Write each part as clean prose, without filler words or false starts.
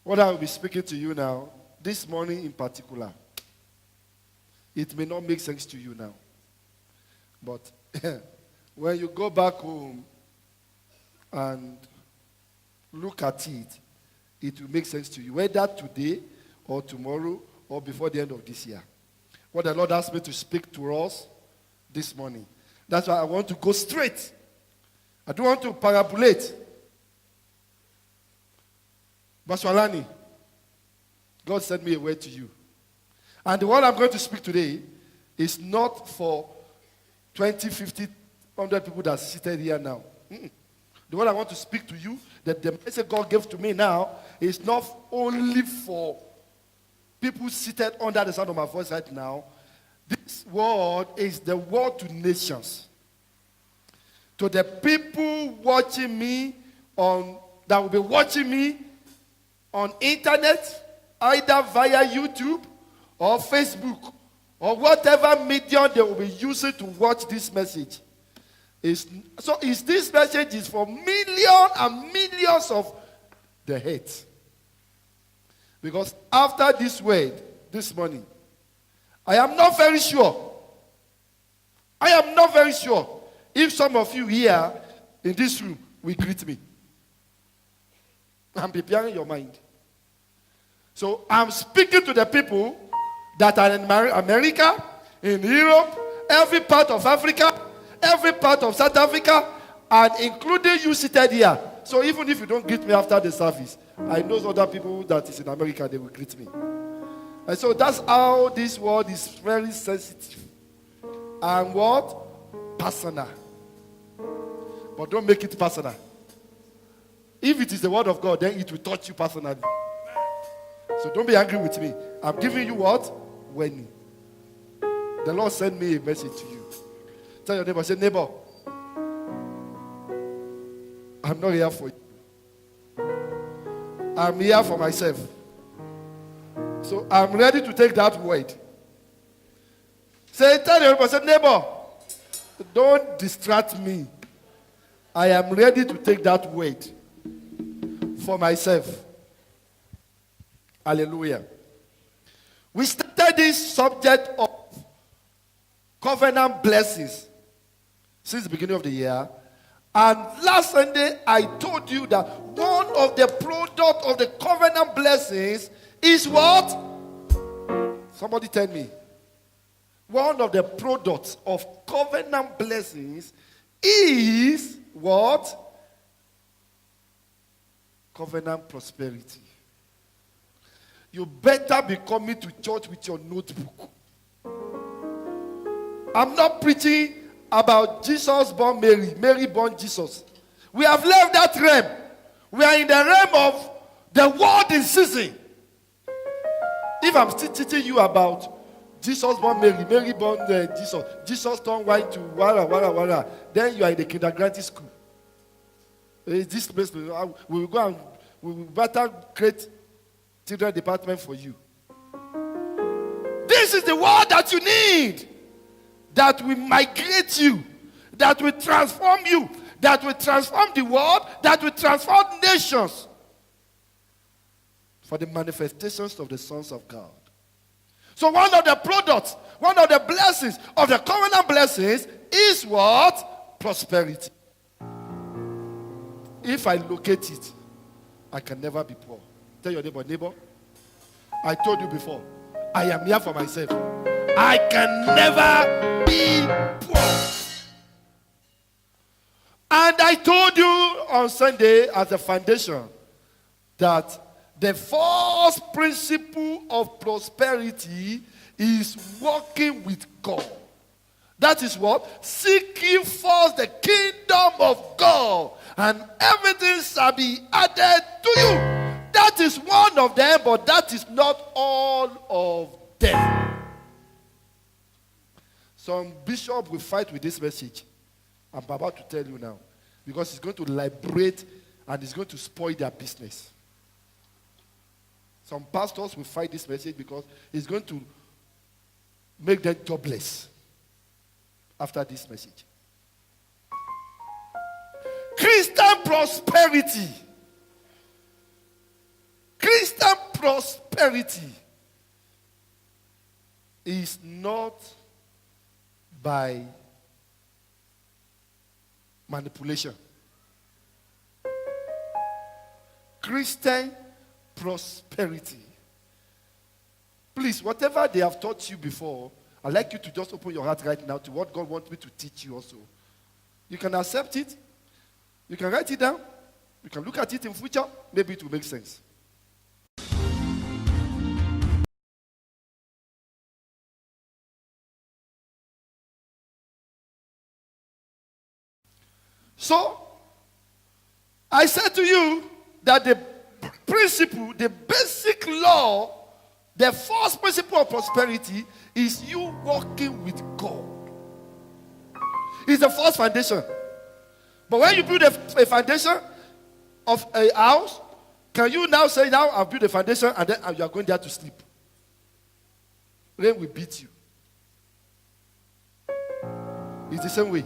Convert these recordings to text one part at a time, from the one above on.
What I will be speaking to you now, this morning in particular, it may not make sense to you now. But when you go back home and look at it, it will make sense to you, whether today or tomorrow or before the end of this year. What the Lord asked me to speak to us this morning. That's why I want to go straight. I don't want to parabolate. Baswalani, God sent me a word to you. And the one I'm going to speak today is not for 20, 50, 100 people that are seated here now. The one I want to speak to you, that the message God gave to me now, is not only for people seated under the sound of my voice right now. This word is the word to nations. To the people watching me that will be watching me on internet, either via YouTube or Facebook or whatever medium they will be using to watch this message. This message is for millions and millions of the hate. Because after this word, this morning, I am not very sure if some of you here in this room will greet me. I'm preparing your mind. So I'm speaking to the people that are in America, in Europe, every part of Africa, every part of South Africa, and including you seated here. So even if you don't greet me after the service, I know other people that is in America, they will greet me. And so that's how this word is very sensitive. And what? Personal. But don't make it personal. If it is the word of God, then it will touch you personally. So don't be angry with me. I'm giving you what? Warning. The Lord sent me a message to you. Tell your neighbor, say, neighbor, I'm not here for you. I'm here for myself. So I'm ready to take that word. Tell your neighbor, say, neighbor, don't distract me. I am ready to take that word for myself. Hallelujah. We started this subject of covenant blessings since the beginning of the year. And last Sunday, I told you that one of the products of the covenant blessings is what? Somebody tell me. One of the products of covenant blessings is what? Covenant prosperity. You better be coming to church with your notebook. I'm not preaching about Jesus born Mary, Mary born Jesus. We have left that realm. We are in the realm of the world in season. If I'm still teaching you about Jesus born Mary, Mary born Jesus, Jesus turned wine to wara, then you are in the kindergarten school. This place, we will go and we will better create children department for you. This is the word that you need. That will migrate you. That will transform you. That will transform the world. That will transform nations. For the manifestations of the sons of God. So one of the products, one of the blessings of the covenant blessings is what? Prosperity. If I locate it, I can never be poor. Tell your neighbor, neighbor, I told you before, I am here for myself. I can never be poor. And I told you on Sunday as a foundation that the first principle of prosperity is working with God. That is what? Seek ye first the kingdom of God, and everything shall be added to you. That is one of them, but that is not all of them. Some bishop will fight with this message. I'm about to tell you now. Because it's going to liberate and it's going to spoil their business. Some pastors will fight this message because it's going to make them jobless after this message. Christian prosperity. Christian prosperity is not by manipulation. Christian prosperity. Please, whatever they have taught you before, I'd like you to just open your heart right now to what God wants me to teach you also. You can accept it. You can write it down. You can look at it in future. Maybe it will make sense. So, I said to you that the principle, the basic law, the first principle of prosperity is you walking with God. It's the first foundation. But when you build a foundation of a house, can you now say, now I've built a foundation and then you are going there to sleep? Rain will beat you. It's the same way.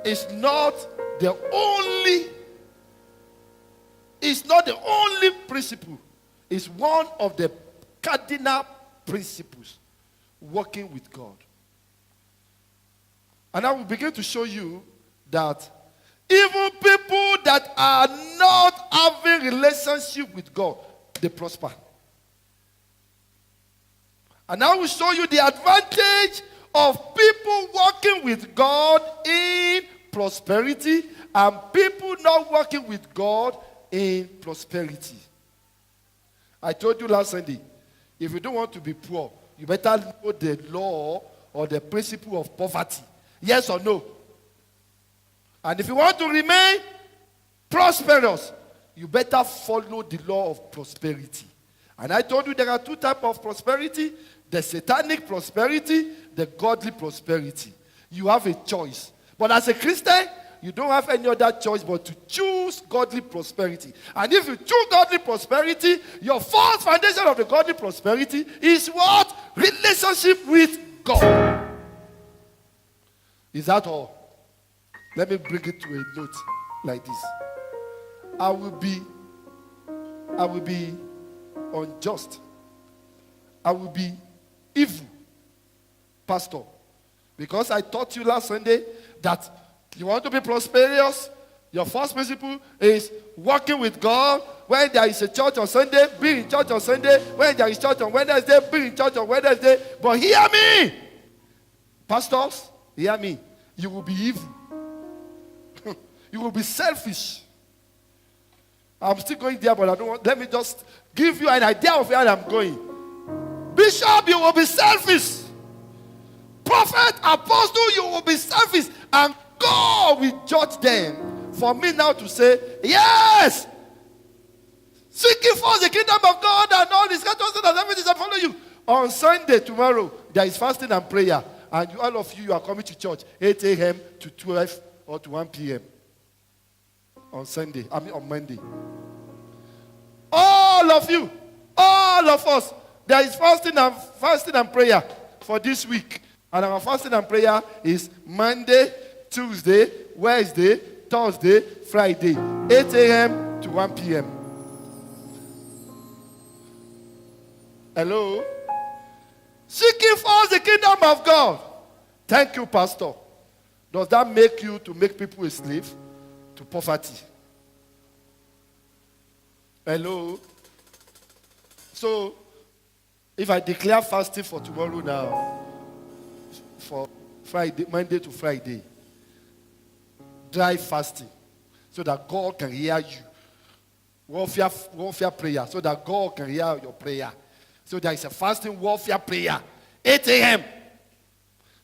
It's not the only principle. It's one of the cardinal principles, working with God. And I will begin to show you that even people that are not having relationship with God, they prosper. And I will show you the advantage of people working with God in prosperity and people not working with God in prosperity. I told you last Sunday, if you don't want to be poor, you better know the law or the principle of poverty. Yes or no? And if you want to remain prosperous, you better follow the law of prosperity. And I told you there are two types of prosperity: the satanic prosperity, the godly prosperity. You have a choice. But as a Christian, you don't have any other choice but to choose godly prosperity. And if you choose godly prosperity, your first foundation of the godly prosperity is what? Relationship with God. Is that all? Let me bring it to a note like this. I will be unjust. I will be evil, pastor. Because I taught you last Sunday that you want to be prosperous, your first principle is working with God. When there is a church on Sunday, be in church on Sunday. When there is church on Wednesday, be in church on Wednesday. But hear me, pastors, hear me. You will be evil. You will be selfish. I'm still going there, but I don't want. Let me just give you an idea of where I'm going. Bishop, you will be selfish. Prophet, apostle, you will be selfish. And God will judge them. For me now to say, yes, seek ye first the kingdom of God and all His righteousness and everything shall follow you. On Sunday, tomorrow, there is fasting and prayer. And all of you are coming to church 8 a.m. to 12 or to 1 p.m. on Monday. All of you, all of us, there is fasting and prayer for this week. And our fasting and prayer is Monday, Tuesday, Wednesday, Thursday, Friday, 8 a.m. to 1 p.m. Hello? Seeking first the kingdom of God. Thank you, Pastor. Does that make you to make people a slave to poverty? Hello? So, if I declare fasting for tomorrow now, for Friday, Monday to Friday, dry fasting, so that God can hear you. Warfare prayer, so that God can hear your prayer. So there is a fasting warfare prayer, 8 a.m.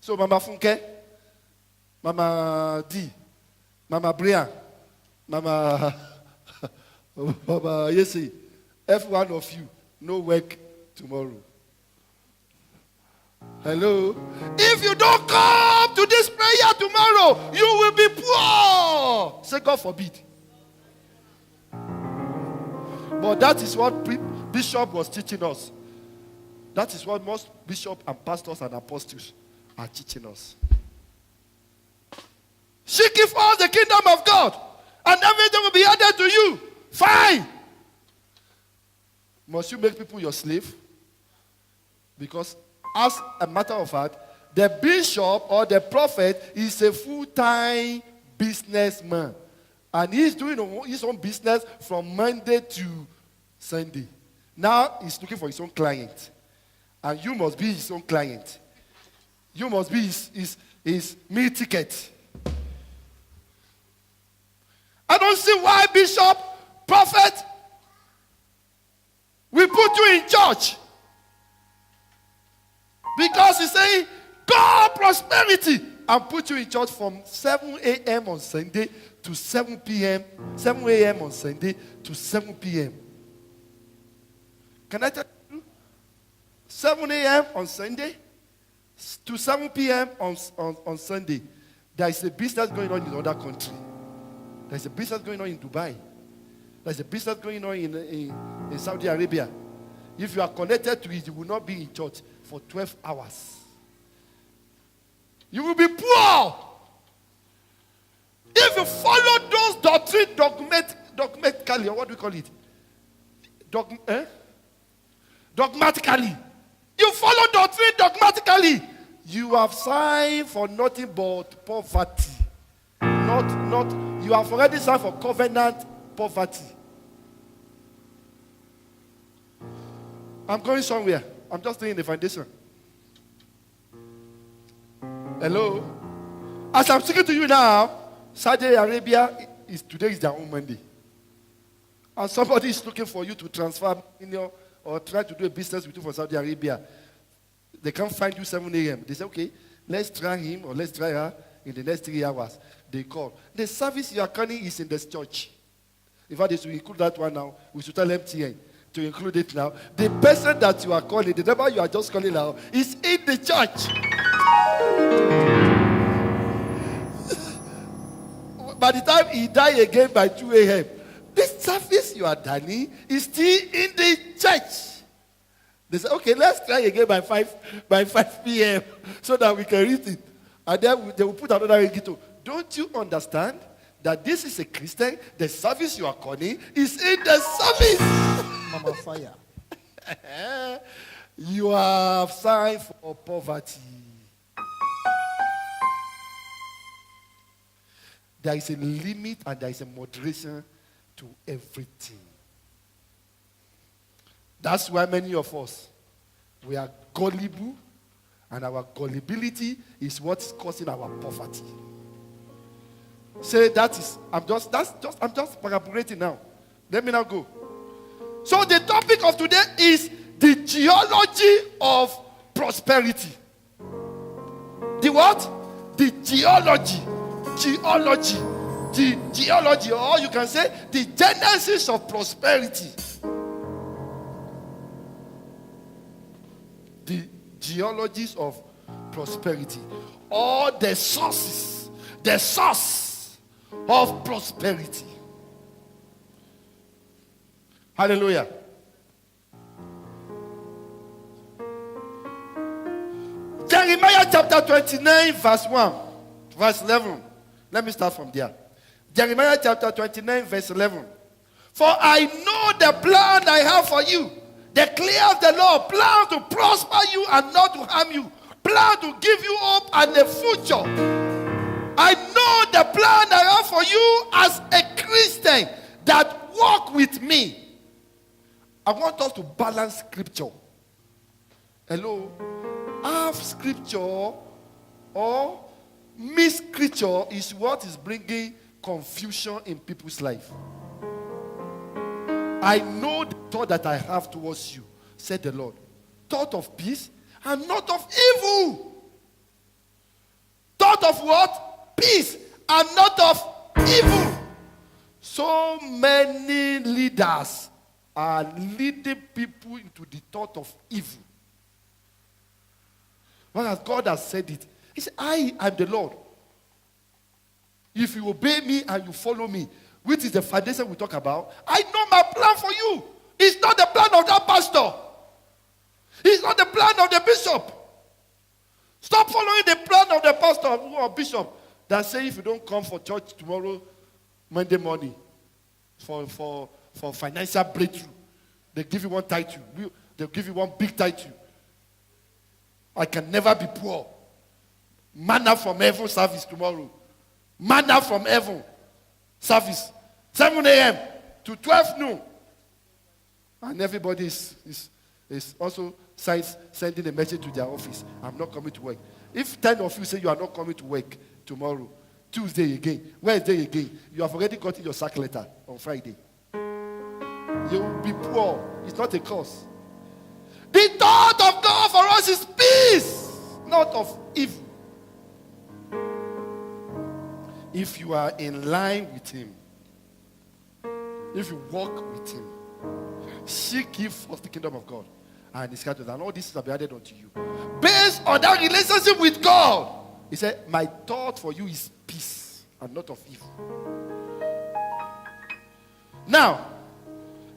So Mama Funke, Mama D, Mama Brian, Mama Yesi, every one of you, no work tomorrow. Hello? If you don't come to this prayer tomorrow, you will be poor. Say God forbid. But that is what Bishop was teaching us. That is what most bishops and pastors and apostles are teaching us. Seek ye first the kingdom of God, and everything will be added to you. Fine. Must you make people your slave? Because as a matter of fact, the bishop or the prophet is a full-time businessman. And he's doing his own business from Monday to Sunday. Now he's looking for his own client. And you must be his own client. You must be his meal ticket. I don't see why bishop, prophet, we put you in church. Because he's saying, God prosperity. And put you in church from 7 a.m. on Sunday to 7 p.m. 7 a.m. on Sunday to 7 p.m. Can I tell you? 7 a.m. on Sunday to 7 p.m. on Sunday. There is a business going on in another country. There is a business going on in Dubai. There is a business going on in Saudi Arabia. If you are connected to it, you will not be in church for 12 hours. You will be poor. If you follow those doctrines dogmatically, or what do we call it? Dogmatically. You follow doctrine dogmatically. You have signed for nothing but poverty. You have already signed for covenant poverty. I'm going somewhere. I'm just doing the foundation. Hello? As I'm speaking to you now, Saudi Arabia today is their own Monday. And somebody is looking for you to transfer or try to do a business with you from Saudi Arabia. They can't find you 7 a.m. They say, okay, let's try him or let's try her in the next 3 hours. They call. The service you are calling is in this church. In fact, they should include that one now. We should tell MTN to include it now. The person that you are calling, the number you are just calling now, is in the church. By the time he died again by 2 a.m., the service you are done is still in the church. They say, okay, let's try again by 5 p.m. so that we can read it. And then they will put another reggaeton. Don't you understand that this is a Christian? The service you are calling is in the service. Mama fire. You have signed for poverty. There is a limit and there is a moderation to everything. That's why many of us, we are gullible, and our gullibility is what's causing our poverty. Say I'm just paraphrasing now. Let me now go. So the topic of today is the geology of prosperity. The what? The geology. The geology, or you can say the genesis of prosperity. The geologies of prosperity, or the source of prosperity. Hallelujah. Jeremiah chapter 29, verse 1, verse 11. Let me start from there. Jeremiah chapter 29, verse 11. For I know the plan I have for you, declares the Lord, plan to prosper you and not to harm you, plan to give you hope and a future. I know the plan I have for you as a Christian that walk with me. I want us to balance scripture. Hello? Half scripture or miss scripture is what is bringing confusion in people's life. I know the thought that I have towards you, said the Lord. Thought of peace and not of evil. Thought of what? Peace and not of evil. So many leaders are leading people into the thought of evil. Whereas God has said it. He said, I am the Lord. If you obey me and you follow me, which is the foundation we talk about, I know my plan for you. It's not the plan of that pastor. It's not the plan of the bishop. Stop following the plan of the pastor or bishop that say if you don't come for church tomorrow, Monday morning, for financial breakthrough, They give you one title. They'll give you one big title. I can never be poor. Manna from heaven service tomorrow. Manna from heaven service. 7 a.m. to 12 noon. And everybody is also sending a message to their office. I'm not coming to work. If 10 of you say you are not coming to work tomorrow, Tuesday again, Wednesday again, you have already gotten your sack letter on Friday. You will be poor. It's not a curse. The thought of God for us is peace, not of evil. If you are in line with Him, if you walk with Him, seek ye first the kingdom of God and His righteousness, and all this will be added unto you. Based on that relationship with God, He said, my thought for you is peace and not of evil. Now,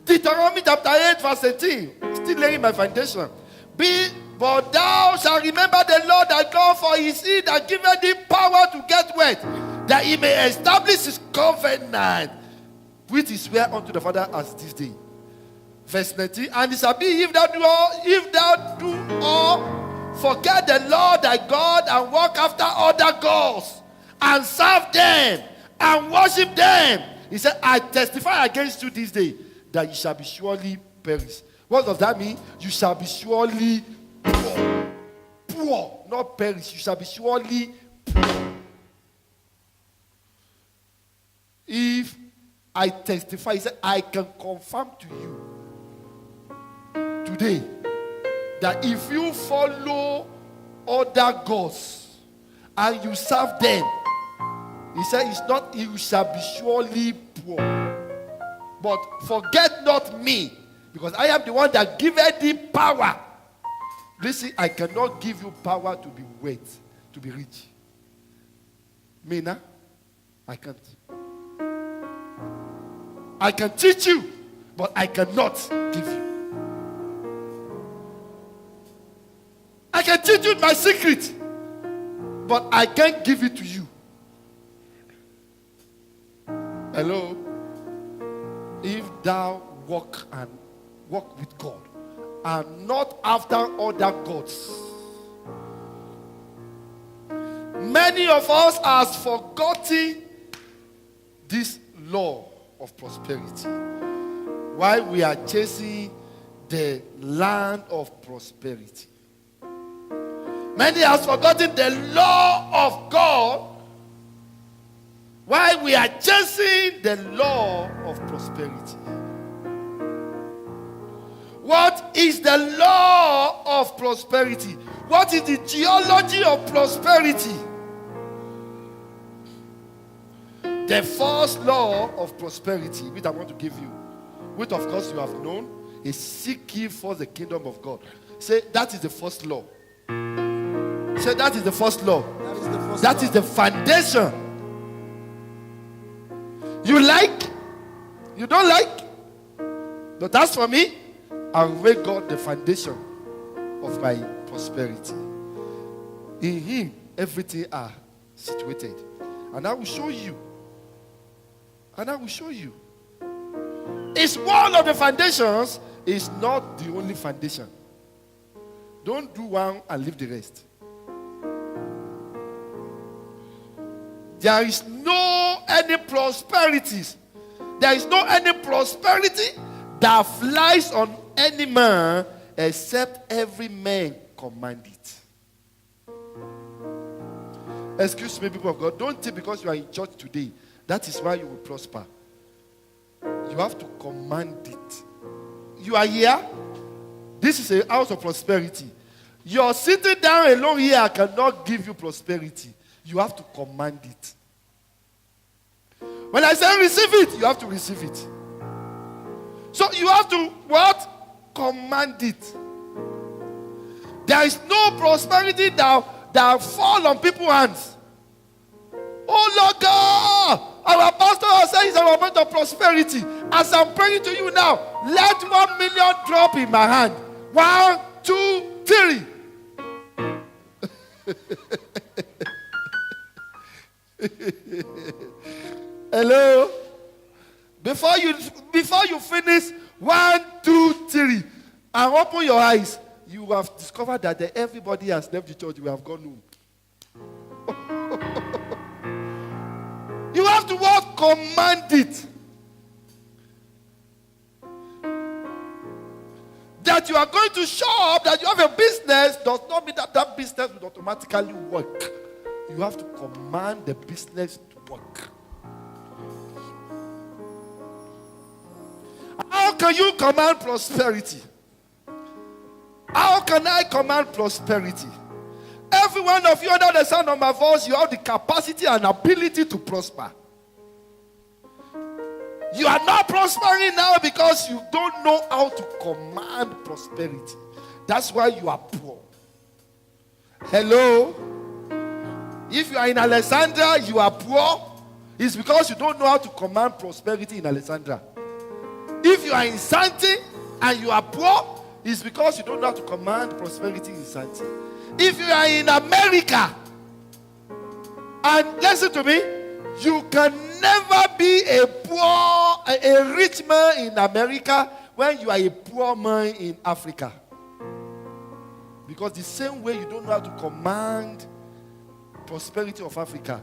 Deuteronomy chapter 8 verse 18, still laying my foundation. But thou shalt remember the Lord thy God, for He is He that giveth thee power to get wealth, that He may establish His covenant, which is swear unto the Father as this day. Verse 19, and it shall be if thou do all forget the Lord thy God and walk after other gods and serve them and worship them. He said, I testify against you this day that you shall be surely perished. What does that mean? You shall be surely poor. Poor, not perish. You shall be surely poor. If I testify, he said, I can confirm to you today that if you follow other gods and you serve them, he said, it's not you shall be surely poor. But forget not me, because I am the one that giveth thee power. Listen, I cannot give you power to be wealth, to be rich. Me, nah? I can't. I can teach you, but I cannot give you. I can teach you my secret, but I can't give it to you. Hello? If thou walk with God and not after other gods. Many of us have forgotten this law of prosperity while we are chasing the land of prosperity. Many have forgotten the law of God while we are chasing the law of prosperity. What is the law of prosperity? What is the geology of prosperity? The first law of prosperity, which I want to give you, which of course you have known, is seek ye first the kingdom of God. Say, that is the first law. Say, that is the first law. That is the foundation. You like? You don't like? But as for me, I will make God the foundation of my prosperity. In Him, everything are situated. And I will show you. And I will show you. It's one of the foundations. It's not the only foundation. Don't do one and leave the rest. There is no any prosperities. There is no any prosperity that flies on any man except every man command it. Excuse me, people of God. Don't think because you are in church today, that is why you will prosper. You have to command it. You are here. This is a house of prosperity. Your sitting down alone here cannot give you prosperity. You have to command it. When I say receive it, you have to receive it. So you have to what? Command it. There is no prosperity that fall on people's hands. Oh Lord God, our pastor has said it's our moment of prosperity. As I'm praying to you now, let 1 million drop in my hand. 1, 2, 3. Hello? Before you finish, 1, 2, 3, and open your eyes, you have discovered that everybody has left the church. You have gone home. You have to what? Command it. That you are going to show up, that you have a business, does not mean that that business will automatically work. You have to command the business to work. How can you command prosperity? How can I command prosperity? Every one of you under the sound of my voice, you have the capacity and ability to prosper. You are not prospering now because you don't know how to command prosperity. That's why you are poor. Hello? If you are in Alexandria, you are poor. It's because you don't know how to command prosperity in Alexandria. If you are in Santi and you are poor, it's because you don't know how to command prosperity in Santi. If you are in America, and listen to me, you can never be a rich man in America when you are a poor man in Africa. Because the same way you don't know how to command prosperity of Africa,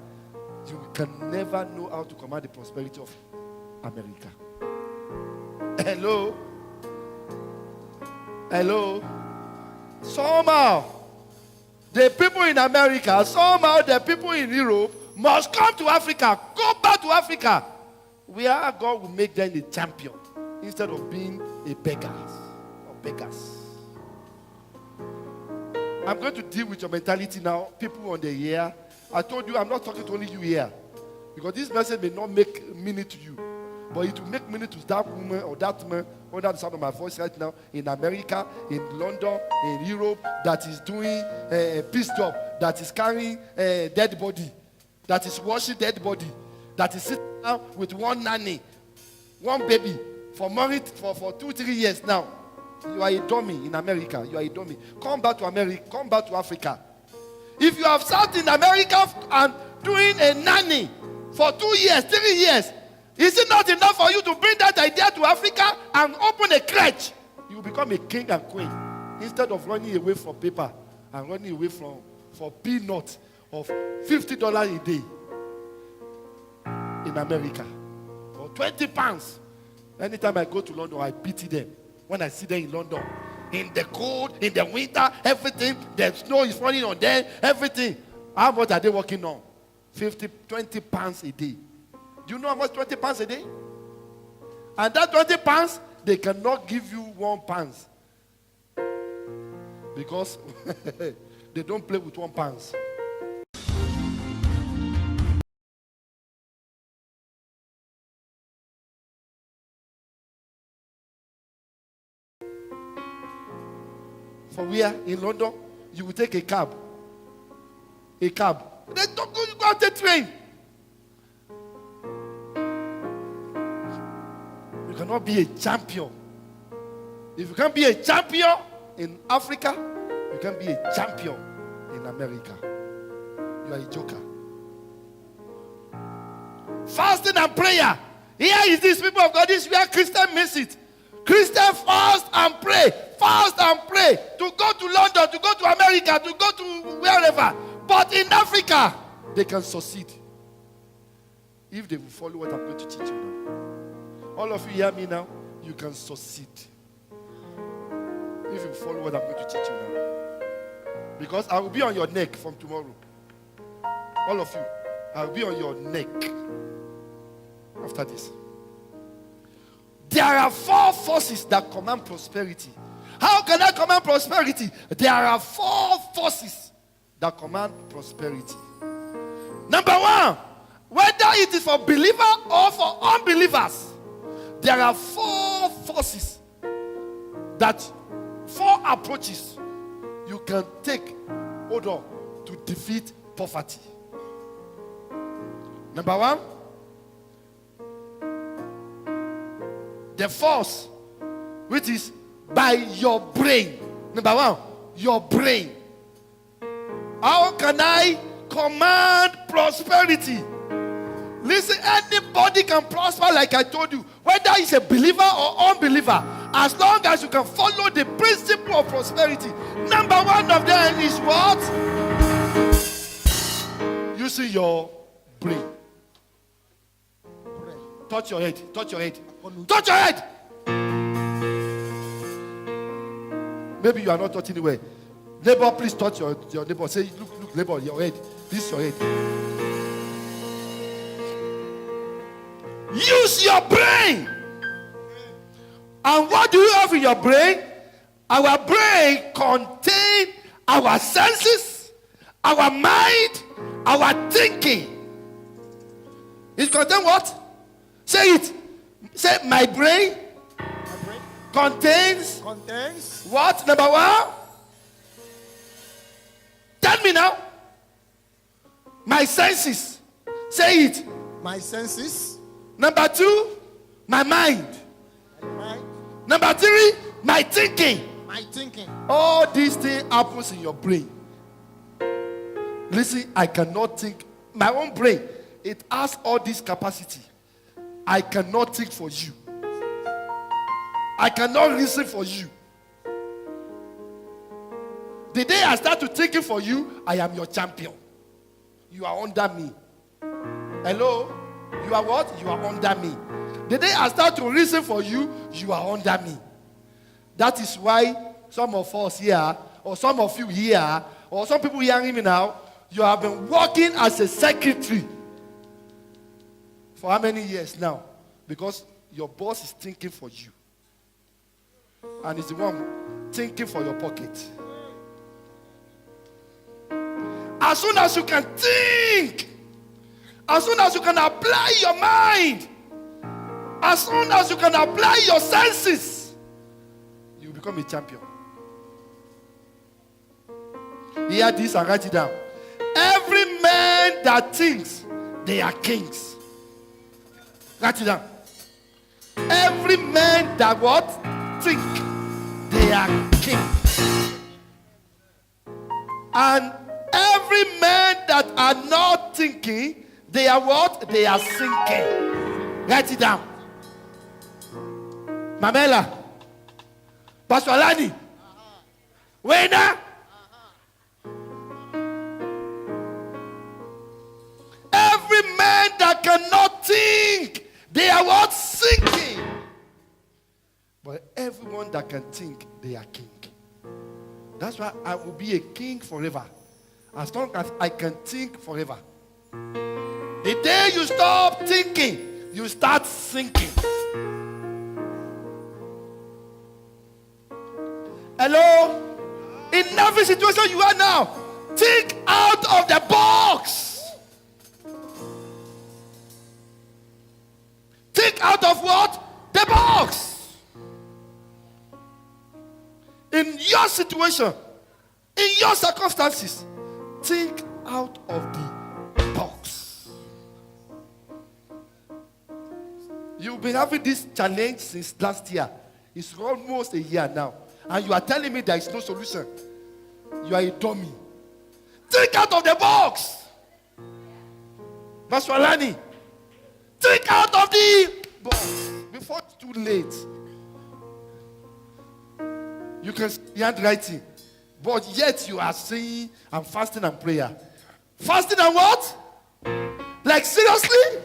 you can never know how to command the prosperity of America. Hello? Hello? Somehow, the people in America, somehow the people in Europe must come to Africa, go back to Africa, where God will make them a champion instead of being a beggar or beggars. I'm going to deal with your mentality now, people on the air. I told you I'm not talking to only you here, because this message may not make meaning to you, but it will make meaning to that woman or that man under the sound of my voice right now in America, in London, in Europe, that is doing a peace job, that is carrying a dead body, that is washing dead body, that is sitting down with one nanny, one baby for 2-3 years now. You are a dummy in America. You are a dummy. Come back to America. Come back to Africa. If you have sat in America and doing a nanny for 2 years, 3 years, is it not enough for you to bring that idea to Africa and open a crèche? You will become a king and queen instead of running away from paper and running away for peanuts of $50 a day in America or 20 pounds. Anytime I go to London, I pity them. When I see them in London, in the cold, in the winter, everything, the snow is falling on them, everything. How much are they working on? 20 pounds a day. Do you know how much 20 pounds a day? And that 20 pounds, they cannot give you 1 pound. Because they don't play with 1 pound. For where? In London, you will take a cab. A cab. They don't go, you go on the train. You cannot be a champion. If you can't be a champion in Africa, you can be a champion in America. You are a joker. Fasting and prayer. Here is this, people of God. This is where Christian miss it. Christian fast and pray. Fast and pray. To go to London, to go to America, to go to wherever. But in Africa, they can succeed if they will follow what I'm going to teach you now. All of you hear me now? You can succeed if you follow what I'm going to teach you now. Because I will be on your neck from tomorrow. All of you, I will be on your neck after this. There are 4 forces that command prosperity. How can I command prosperity? There are 4 forces that command prosperity. Number 1, whether it is for believers or for unbelievers, there are 4 forces, 4 approaches you can take, hold on, to defeat poverty. Number 1, the force, which is by your brain. Number 1, your brain. How can I command prosperity? Listen, anybody can prosper, like I told you, whether he's a believer or unbeliever. As long as you can follow the principle of prosperity, number one of them is what? Using your brain. Touch your head. Touch your head. Touch your head. Maybe you are not touching anywhere. Neighbor, please touch your neighbor. Say, look, neighbor, your head. This is your head. Use your brain. And what do you have in your brain? Our brain contains our senses, our mind, our thinking. It contains what? Say it. Say, my brain contains what? Number one? Tell me now. My senses. Say it. My senses. Number two, my mind. Number three, my thinking. My thinking. All these things happens in your brain. Listen, I cannot think. My own brain, it has all this capacity. I cannot think for you. I cannot listen for you. The day I start to thinking for you, I am your champion. You are under me. Hello? You are what? You are under me. The day I start to reason for you, you are under me. That is why some of us here, or some of you here, or some people hearing me now, you have been working as a secretary for how many years now? Because your boss is thinking for you. And he's the one thinking for your pocket. As soon as you can think, as soon as you can apply your mind, as soon as you can apply your senses, you become a champion. Hear this and write it down. Every man that thinks, they are kings. Write it down. Every man that what? Think, they are kings. And every man that are not thinking, they are what? They are sinking. Write it down. Mamela, Pastor Alani, Wena. Every man that cannot think, they are what? Sinking. But everyone that can think, they are king. That's why I will be a king forever. As long as I can think forever. The day you stop thinking, you start sinking. Hello? In every situation you are now, think out of the box. Think out of what? The box. In your situation, in your circumstances, think out of the box. You've been having this challenge since last year. It's almost a year now. And you are telling me there is no solution. You are a dummy. Think out of the box. Pastor Alani, think out of the box before it's too late. You can see handwriting, but yet you are saying, I'm fasting and prayer. Fasting and what? Like seriously?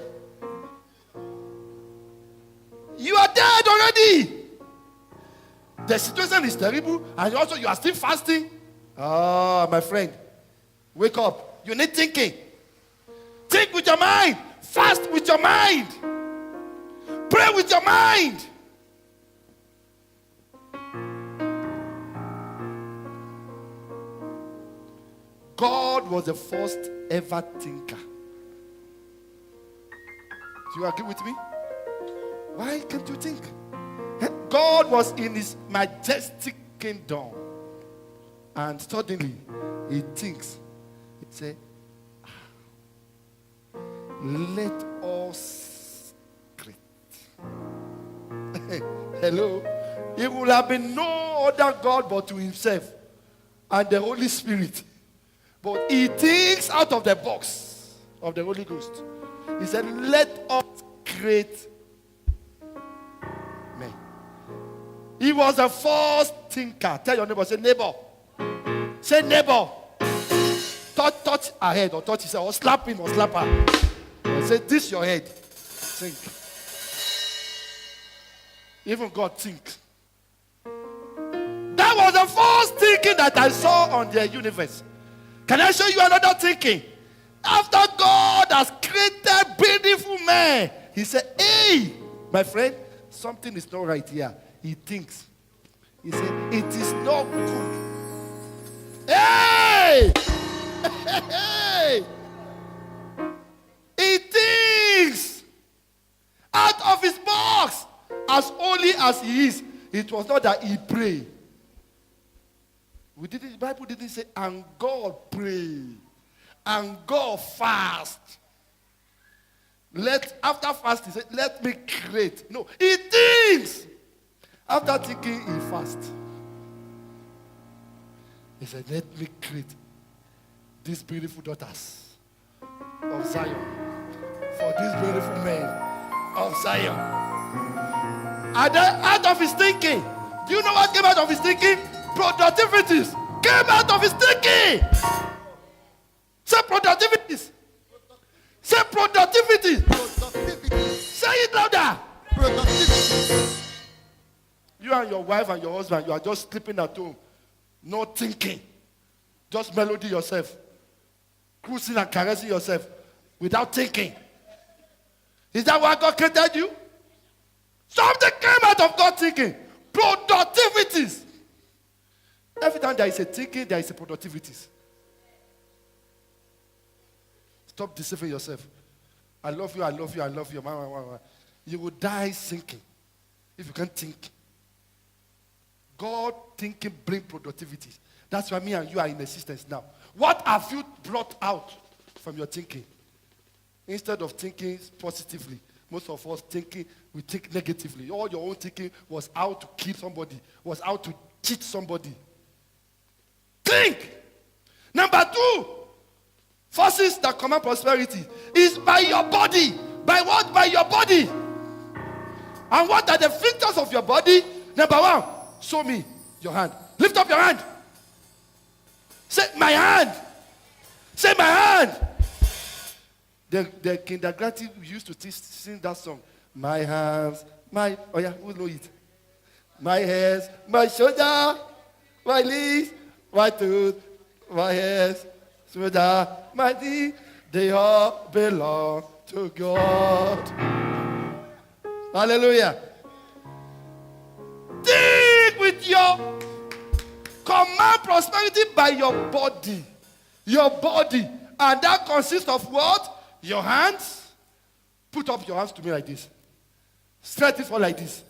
You are dead already. The situation is terrible, and also you are still fasting. Ah, my friend, wake up. You need thinking. Think with your mind. Fast with your mind. Pray with your mind. God was the first ever thinker. Do you agree with me? Why can't you think? God was in his majestic kingdom. And suddenly, he thinks. He said, let us create. Hello? He would have been no other God but to himself and the Holy Spirit. But he thinks out of the box of the Holy Ghost. He said, let us create men. He was a false thinker. Tell your neighbor, say neighbor. Say neighbor. Touch her head or touch his head or slap him or slap her. Or say this your head. Think. Even God thinks. That was the false thinking that I saw on the universe. Can I show you another thinking? After God has created beautiful men, he said, hey, my friend, something is not right here. He thinks. He said, it is not good. Hey! Hey! He thinks out of his box. As holy as he is, it was not that he prayed. The Bible didn't say, and God pray, and God fast. After fast, he said, let me create. No, he thinks. After thinking, he fast. He said, let me create these beautiful daughters of Zion for these beautiful men of Zion. And then out of his thinking, do you know what came out of his thinking? Productivities came out of his thinking. Say productivities. Say productivities. Say it louder. Productivity. You and your wife and your husband, you are just sleeping at home, not thinking. Just melody yourself. Cruising and caressing yourself without thinking. Is that why God created you? Something came out of God thinking. Productivities. Every time there is a thinking, there is a productivities. Stop deceiving yourself. I love you, I love you, I love you. You will die thinking if you can't think. God thinking bring productivity. That's why me and you are in existence now. What have you brought out from your thinking? Instead of thinking positively, most of us we think negatively. All your own thinking was how to kill somebody, was how to cheat somebody. Think. Number 2, forces that command prosperity is by your body. By what? By your body. And what are the features of your body? Number 1, show me your hand. Lift up your hand. Say, my hand. Say, my hand. The kindergarten used to sing that song. My hands, oh yeah, who know it? My hands, my shoulder, my knees, my tooth, my hands, shoulder, my knee, they all belong to God. Hallelujah. Think with your command prosperity by your body. Your body. And that consists of what? Your hands. Put up your hands to me like this. Stretch it for like this.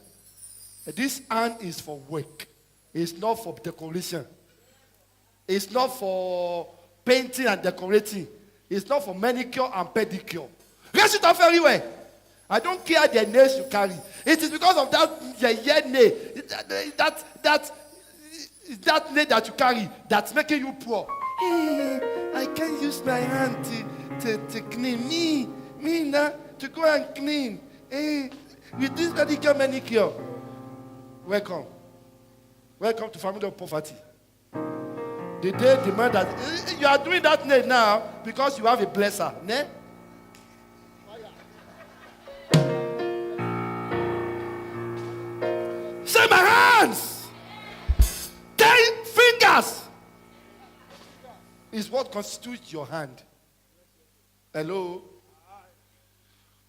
This hand is for work. It's not for decoration. It's not for painting and decorating. It's not for manicure and pedicure. Raise it up very well. I don't care the nails you carry. It is because of that nail, that nail that you carry that's making you poor. Hey, I can't use my hand to clean. Me now, to go and clean. Hey, with this pedicure, manicure. Welcome. Welcome to family of poverty. The day demand that you are doing that nail now because you have a blesser. Ne? Say my hands. 10 fingers is what constitutes your hand. Hello?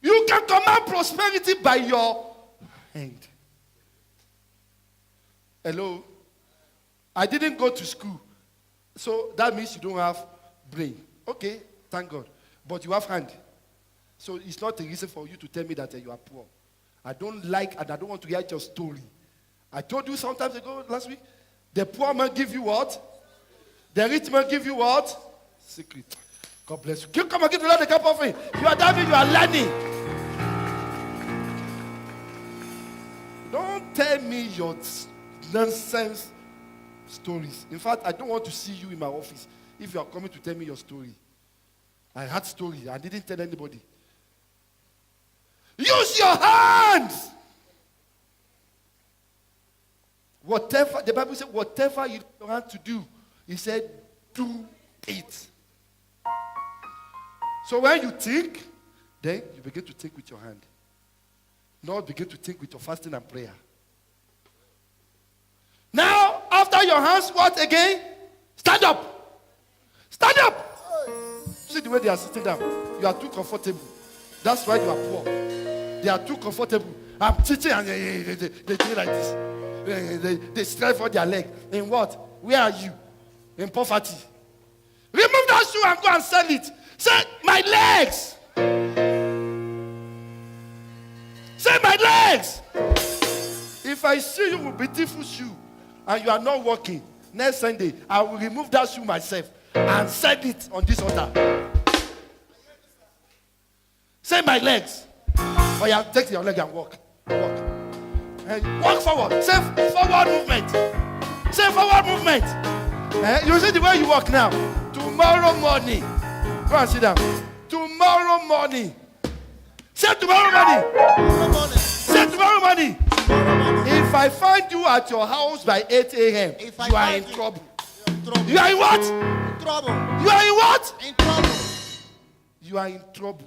You can command prosperity by your hand. Hello? I didn't go to school. So that means you don't have brain. Okay, thank God. But you have hand. So it's not a reason for you to tell me that you are poor. I don't like and I don't want to hear your story. I told you sometimes ago last week, the poor man give you what? The rich man give you what? Secret. God bless you. Come and give the Lord a cup of it. You are David, you are learning. Don't tell me your nonsense stories. In fact, I don't want to see you in my office if you are coming to tell me your story. I had story. I didn't tell anybody. Use your hands. Whatever, the Bible said, whatever you want to do, he said, do it. So when you think, then you begin to think with your hand. Not begin to think with your fasting and prayer. Now, after your hands, what again? Stand up. Stand up. See the way they are sitting down. You are too comfortable. That's why you are poor. They are too comfortable. I'm teaching and they do like this. They stretch for their leg. In what? Where are you? In poverty. Remove that shoe and go and sell it. Say, my legs. Say, my legs. If I see you with beautiful shoe and you are not walking, next Sunday, I will remove that shoe myself and sell it on this altar. Say, my legs. Or you take your leg and walk. Walk. And walk forward. Say, forward movement. Say, forward movement. You see the way you walk now. Tomorrow morning. Go and sit down. Tomorrow morning. Say tomorrow morning. Tomorrow morning. Say tomorrow morning. Tomorrow morning. If I find you at your house by 8 a.m., If I you are find in you- trouble. Trouble. You are in what? Trouble. You are in what? In trouble. You are in trouble.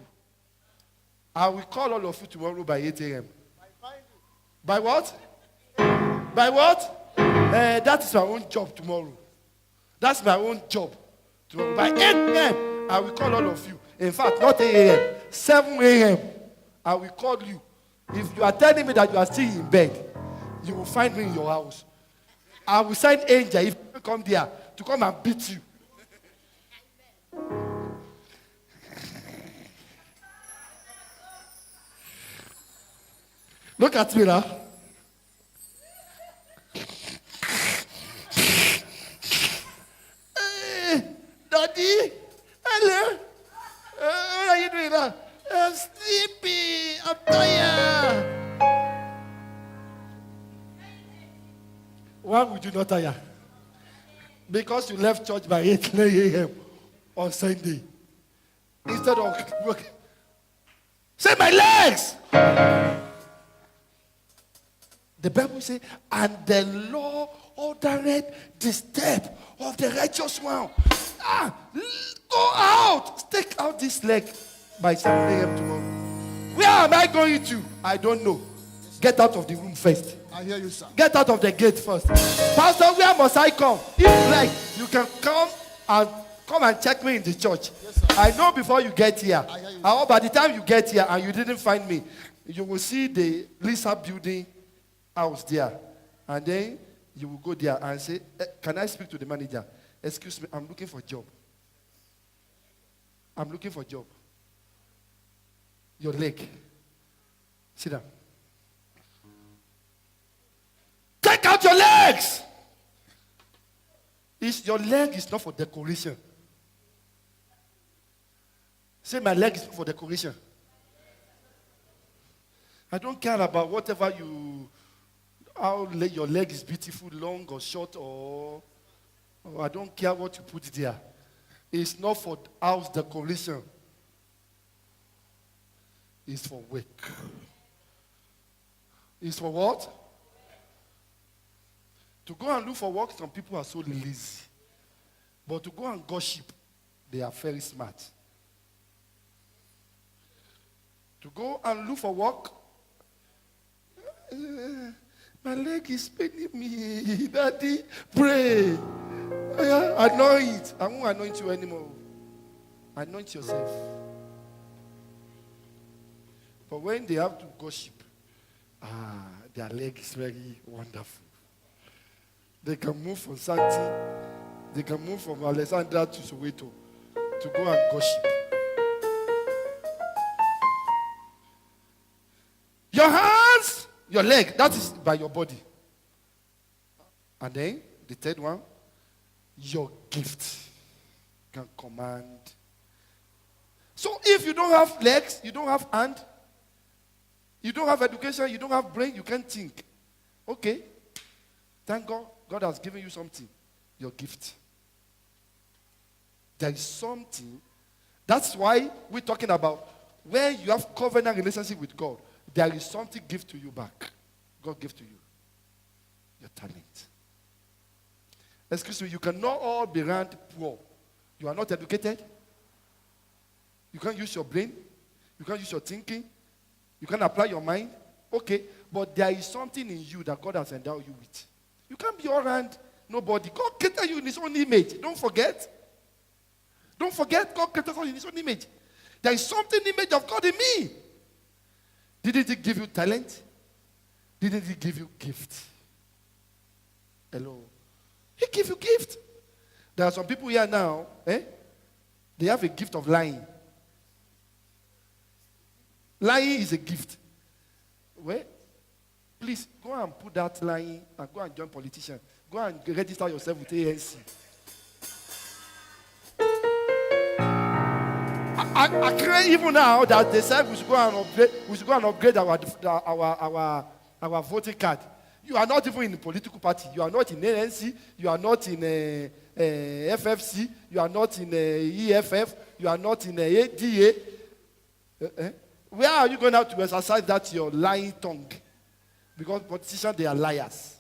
I will call all of you tomorrow by 8 a.m. By what? By what? That is my own job tomorrow. That's my own job tomorrow. By 8 a.m., I will call all of you. In fact, not 8 a.m., 7 a.m., I will call you. If you are telling me that you are still in bed, you will find me in your house. I will send angel if you come there to come and beat you. Look at me now. Hey, Daddy, hello. What are you doing now? I'm sleepy. I'm tired. Why would you not tire? Because you left church by 8 a.m. on Sunday. Instead of working. Say, my legs. The Bible says, and the Lord ordered the step of the righteous one. Go out. Take out this leg by 7 a.m. tomorrow. Where am I going to? I don't know. Get out of the room first. I hear you, sir. Get out of the gate first. Pastor, where must I come? If you like, you can come and check me in the church. Yes, sir. I know before you get here. I hear you. By the time you get here and you didn't find me, you will see the Lisa building house there. And then you will go there and say, can I speak to the manager? Excuse me, I'm looking for a job. I'm looking for a job. Your leg. Sit down. Take out your legs. Your leg is not for decoration. Say, my leg is not for decoration. I don't care about whatever how your leg is beautiful, long or short, or I don't care what you put there. It's not for house decoration. It's for work. It's for what? To go and look for work, some people are so lazy. But to go and gossip, they are very smart. To go and look for work, my leg is paining me. Daddy, pray. Anoint. I won't anoint you anymore. Anoint yourself. But when they have to gossip, their leg is very wonderful. They can move from Santi, they can move from Alexandra to Soweto to go and gossip. Your hands, your leg, that is by your body. And then the third one, your gift can command. So if you don't have legs, you don't have hand, you don't have education, you don't have brain, you can't think. Okay. Thank God. God has given you something. Your gift. There is something. That's why we're talking about when you have covenant relationship with God. There is something given to you back. God gave to you. your talent. Excuse me, you cannot all be ranked poor. You are not educated. You can't use your brain. You can't use your thinking. You can't apply your mind. Okay, but there is something in you that God has endowed you with. You can't be all around nobody. God created you in his own image. Don't forget. Don't forget, God created us in his own image. There is something in the image of God in me. Didn't he give you talent? Didn't he give you gift? Hello. He gave you gift. There are some people here now, they have a gift of lying. Lying is a gift. Well, please go and put that lying and go and join politician. Go and register yourself with ANC. I create even now that they said we should go and upgrade our voting card. You are not even in a political party. You are not in ANC. You are not in FFC. You are not in EFF. You are not in ADA. Where are you going out to exercise that your lying tongue? Because politicians, they are liars.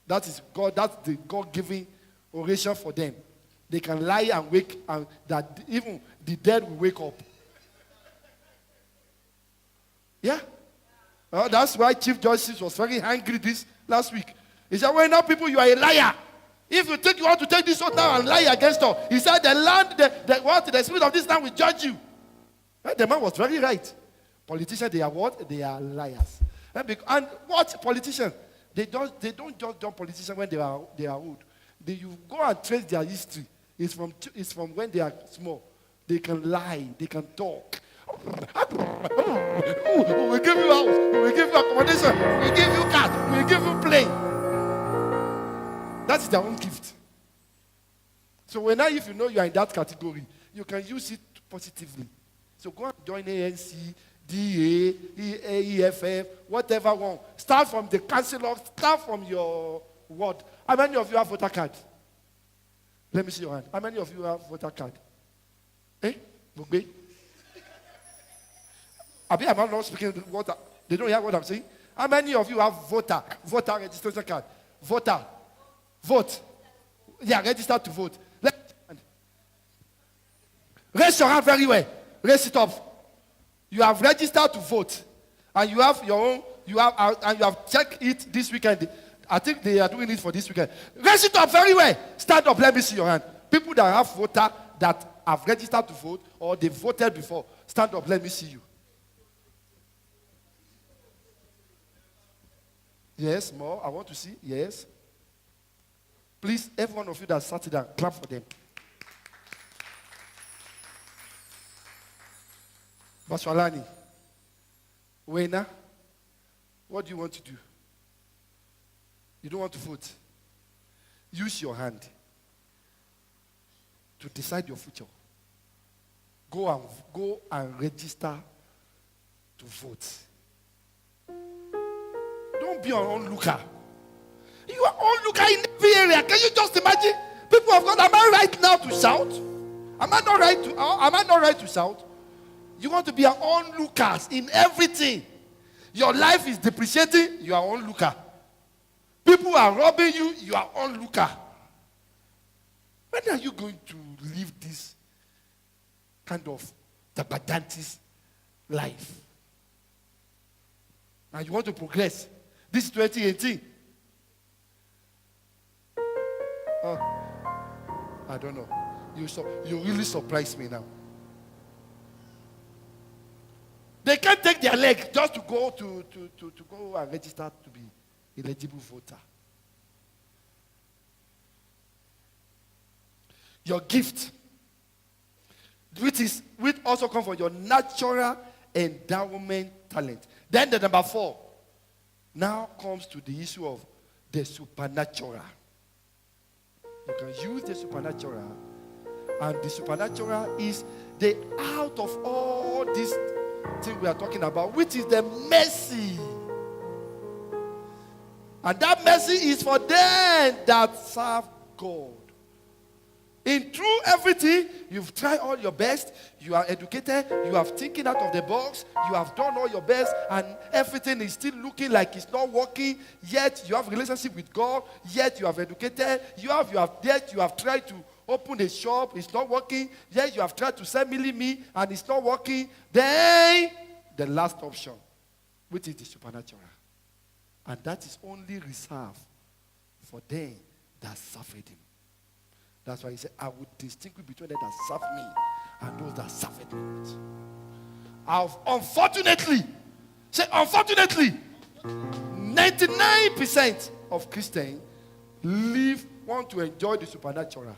That is God. That's the God-given oration for them. They can lie and wake, and that even the dead will wake up. Yeah. That's why Chief Justice was very angry this last week. He said, well, now people, you are a liar. If you think you want to take this oath now and lie against us, he said, the spirit of this land will judge you. And the man was very right. Politicians, they are what? They are liars. And what politicians? They don't just jump politicians when they are old. You go and trace their history. It's from when they are small. They can lie. They can talk. We will give you house. We will give you accommodation. We will give you car. We will give you plane. That's their own gift. So if you know you are in that category, you can use it positively. So go and join ANC, DA, EFF, whatever one. Start from the councillor. Start from your ward. How many of you have voter card? Let me see your hand. How many of you have voter card? Mugbe? I'm not speaking water. They don't hear what I'm saying. How many of you have voter registration card? Vote. Yeah, register to vote. Raise your hand very well. Raise it up. You have registered to vote, and you have your own. You have checked it this weekend. I think they are doing it for this weekend. Raise it up very well. Stand up. Let me see your hand. People that have voter that have registered to vote or they voted before, stand up. Let me see you. Yes, more. I want to see. Yes. Please, every one of you that sat down, clap for them. Baswalani, Wena, what do you want to do? You don't want to vote. Use your hand to decide your future. Go and register to vote. Don't be an onlooker. You are onlooker in every area. Can you just imagine? People of God, am I right now to shout? Am I not right to shout? You want to be an onlooker in everything. Your life is depreciating, you are onlooker. People are robbing you, you are onlooker. When are you going to live this kind of Tabadantis life? And you want to progress. This is 2018. I don't know. You really surprised me now. They can't take their leg just to go to go and register to be eligible voter. Your gift, which also comes from your natural endowment talent. Then the number 4 now comes to the issue of the supernatural. You can use the supernatural, and the supernatural is the out of all these things we are talking about, which is the mercy. And that mercy is for them that serve God. In through everything, you've tried all your best. You are educated. You have thinking out of the box. You have done all your best, and everything is still looking like it's not working. Yet you have a relationship with God. Yet you have educated. Yet you have tried to open a shop. It's not working. Yet you have tried to sell me, and it's not working. Then the last option, which is the supernatural, and that is only reserved for them that suffered him. That's why he said, I would distinguish between them that serve me and those that serve me. Unfortunately, 99% of Christians want to enjoy the supernatural.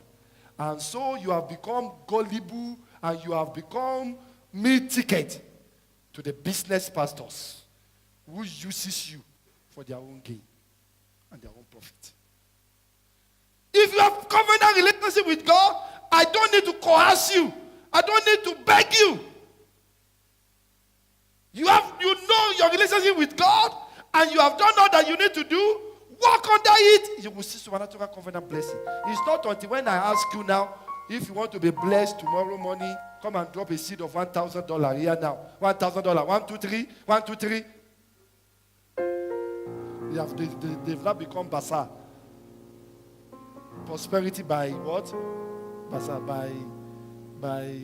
And so you have become gullible and you have become meal ticket to the business pastors who uses you for their own gain and their own profit. If you have covenant relationship with God, I don't need to coerce you. I don't need to beg you. You know your relationship with God, and you have done all that you need to do. Walk under it. You will see supernatural covenant blessing. It's not until when I ask you now, if you want to be blessed tomorrow morning, come and drop a seed of $1,000 here now. $1,000. 1, 2, 3. 1, 2, 3. They've not become bazaar. Prosperity by what? By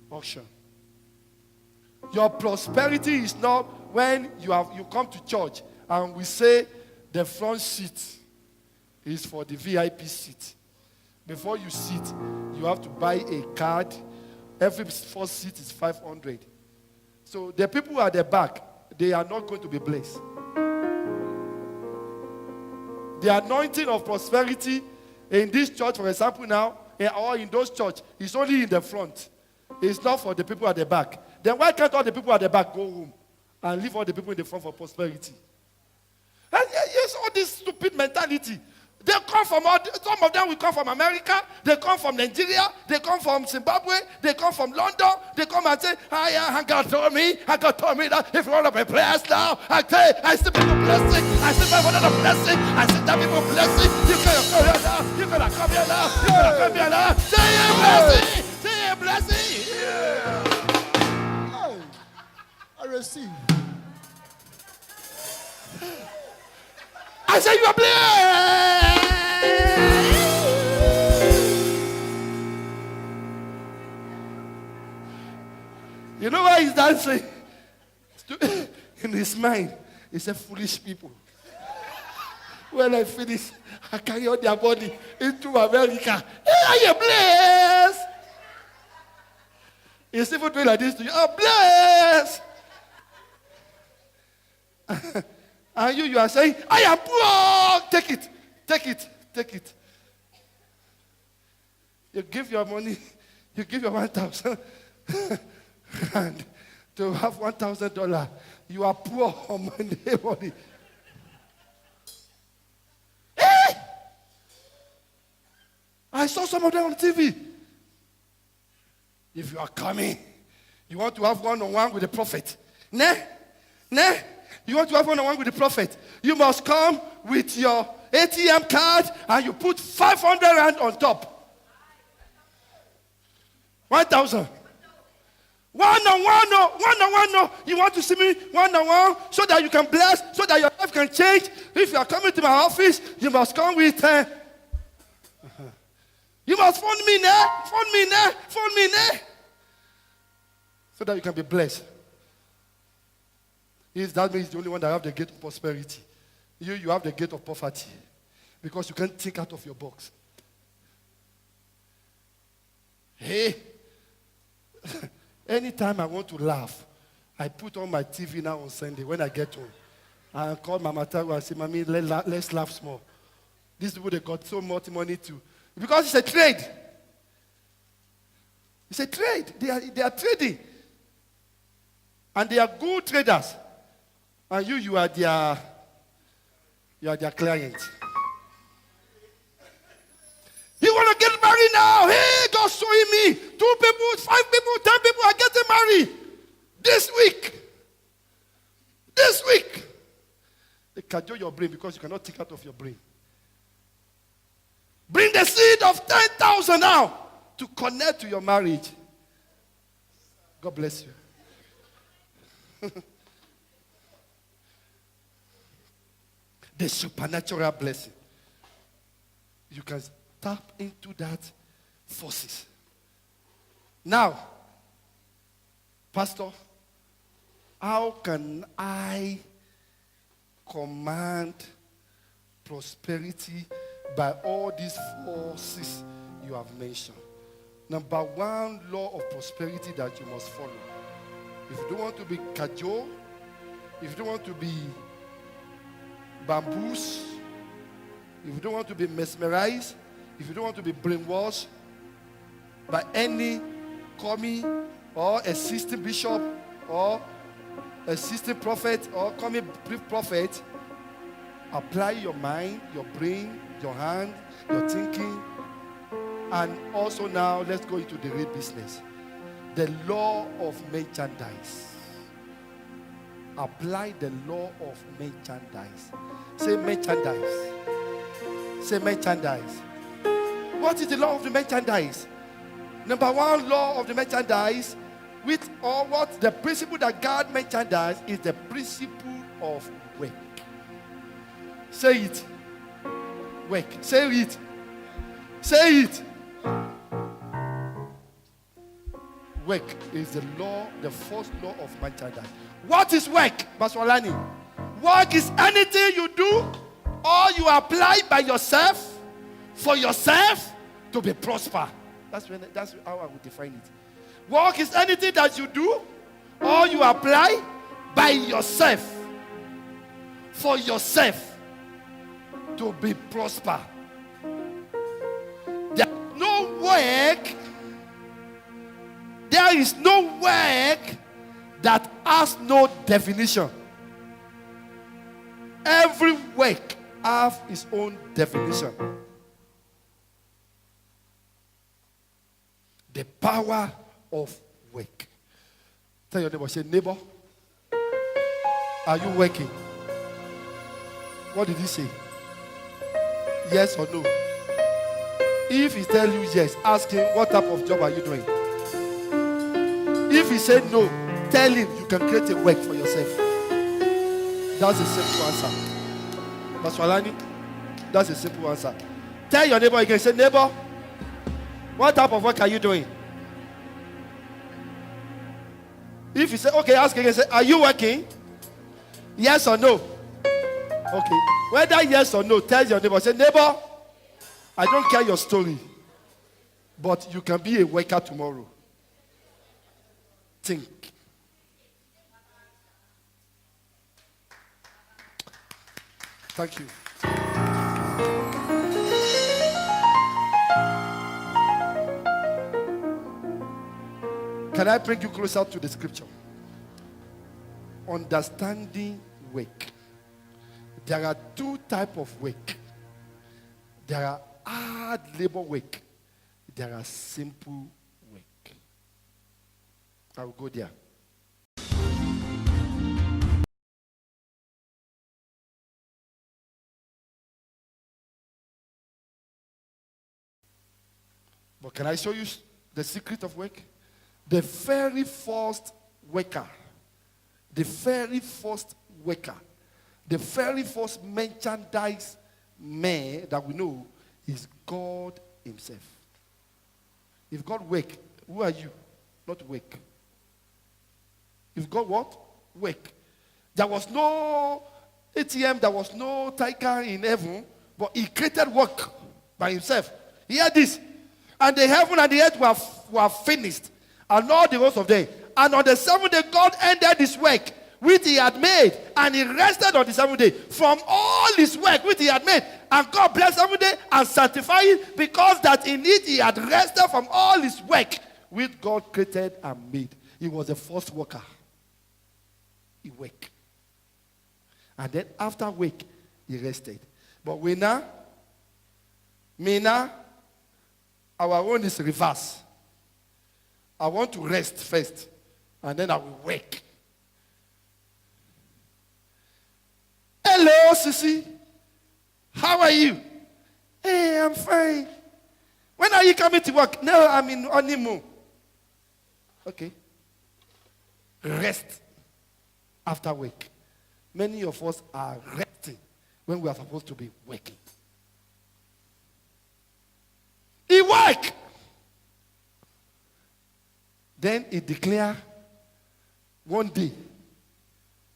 auction. Your prosperity is not when you come to church and we say the front seat is for the VIP seat. Before you sit, you have to buy a card. Every first seat is 500. So the people at the back, they are not going to be blessed. The anointing of prosperity in this church, for example, now, or in those churches, is only in the front. It's not for the people at the back. Then why can't all the people at the back go home and leave all the people in the front for prosperity? And yes, all this stupid mentality. They come from some of them will come from America, they come from Nigeria, they come from Zimbabwe, they come from London, they come and say, God told me that if you want to be blessed now, I see people blessing, I see people blessing, I see that people blessing, you can come here now, you can come here now, you can come here now, say a blessing, say a blessing. Hey, I receive. I say you are blessed. You know why he's dancing? In his mind, he said, foolish people. When I finish, I carry on their body into America. Hey, are you blessed? He's even doing like this to you. I'm blessed. And you are saying, I am poor. Take it, take it, take it. You give your money, you give your 1,000, and to have $1,000, you are poor on Monday morning. Hey! I saw some of them on TV. If you are coming, you want to have one-on-one with the prophet. Nah. You want to have one-on-one with the prophet. You must come with your ATM card and you put 500 rand on top. 1,000. One-on-one, no. You want to see me one-on-one so that you can bless, so that your life can change. If you are coming to my office, you must come with... You must phone me now. So that you can be blessed. That means the only one that have the gate of prosperity. You have the gate of poverty. Because you can't think out of your box. Hey, anytime I want to laugh, I put on my TV now on Sunday when I get home. I call Mama Taru and say, Mommy, let's laugh small. These people, they got so much money too. Because it's a trade. It's a trade. They are trading. And they are good traders. And you are their client. You want to get married now? Hey, God showing me 2 people, 5 people, 10 people are getting married this week. They cajole your brain because you cannot think out of your brain. Bring the seed of 10,000 now to connect to your marriage. God bless you. The supernatural blessing. You can tap into that forces. Now, Pastor, how can I command prosperity by all these forces you have mentioned? Number one law of prosperity that you must follow. If you don't want to be cajole, if you don't want to be bamboozled, if you don't want to be mesmerized, if you don't want to be brainwashed by any coming or assistant bishop or assistant prophet or coming prophet, apply your mind, your brain, your hand, your thinking. And also now, let's go into the real business. The law of merchandise. Apply the law of merchandise. Say merchandise. Say merchandise. What is the law of the merchandise? Number one law of the merchandise, what the principle that guard merchandise is the principle of work. Say it. Work. Say it. Say it. Work is the law, the first law of merchandise. What is work, Baswalani? Work is anything you do or you apply by yourself for yourself to be prosper. That's how I would define it. Work is anything that you do or you apply by yourself for yourself to be prosper. There is no work. There is no work that has no definition. Every work has its own definition. The power of work. Tell your neighbor, say, neighbor, are you working? What did he say? Yes or no? If he tell you yes, ask him, what type of job are you doing? If he said no, tell him you can create a work for yourself. That's a simple answer. Baswalani, that's a simple answer. Tell your neighbor again, say, neighbor, what type of work are you doing? If he say, okay, ask again, say, are you working? Yes or no? Okay. Whether yes or no, tell your neighbor, say, neighbor, I don't care your story, but you can be a worker tomorrow. Think. Thank you. Can I bring you closer to the scripture? Understanding work. There are two types of work. There are hard labor work. There are simple work. I will go there. But can I show you the secret of work? The very first worker, the very first merchandise man that we know is God himself. If God work, who are you? Not work. If God what? Work. There was no ATM, there was no tiger in heaven, but he created work by himself. Hear this. And the heaven and the earth were finished, and all the rest of them. And on the seventh day, God ended his work which he had made, and he rested on the seventh day from all his work which he had made. And God blessed the seventh day and sanctified it, because that in it he had rested from all his work which God created and made. He was the first worker. He worked. And then after work, he rested. But we now, our own is reverse. I want to rest first, and then I will work. Hello, Sissy. How are you? Hey, I'm fine. When are you coming to work? No, I'm in honeymoon. Okay. Rest after work. Many of us are resting when we are supposed to be working. He work. Then he declare one day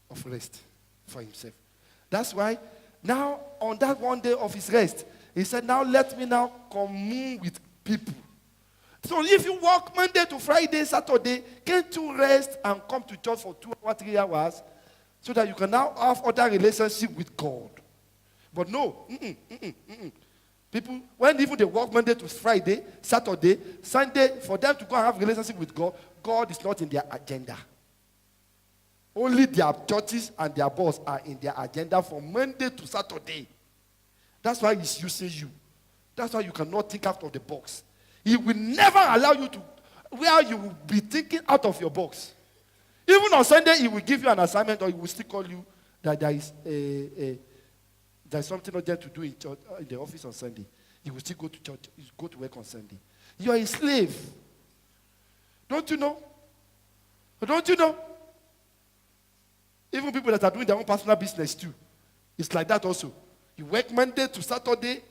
of rest for himself. That's why now on that one day of his rest, he said, now let me now commune with people. So if you work Monday to Friday, Saturday, can't you rest and come to church for 2 or 3 hours so that you can now have other relationship with God? But no. People, when even they work Monday to Friday, Saturday, Sunday, for them to go and have relationship with God, God is not in their agenda. Only their churches and their boss are in their agenda from Monday to Saturday. That's why he's using you. That's why you cannot think out of the box. He will never allow you to, where you will be thinking out of your box. Even on Sunday, he will give you an assignment, or he will still call you that there's something urgent to do in church, in the office on Sunday. You will still go to church, you go to work on Sunday. You are a slave. Don't you know? Don't you know? Even people that are doing their own personal business too. It's like that also. You work Monday to Saturday.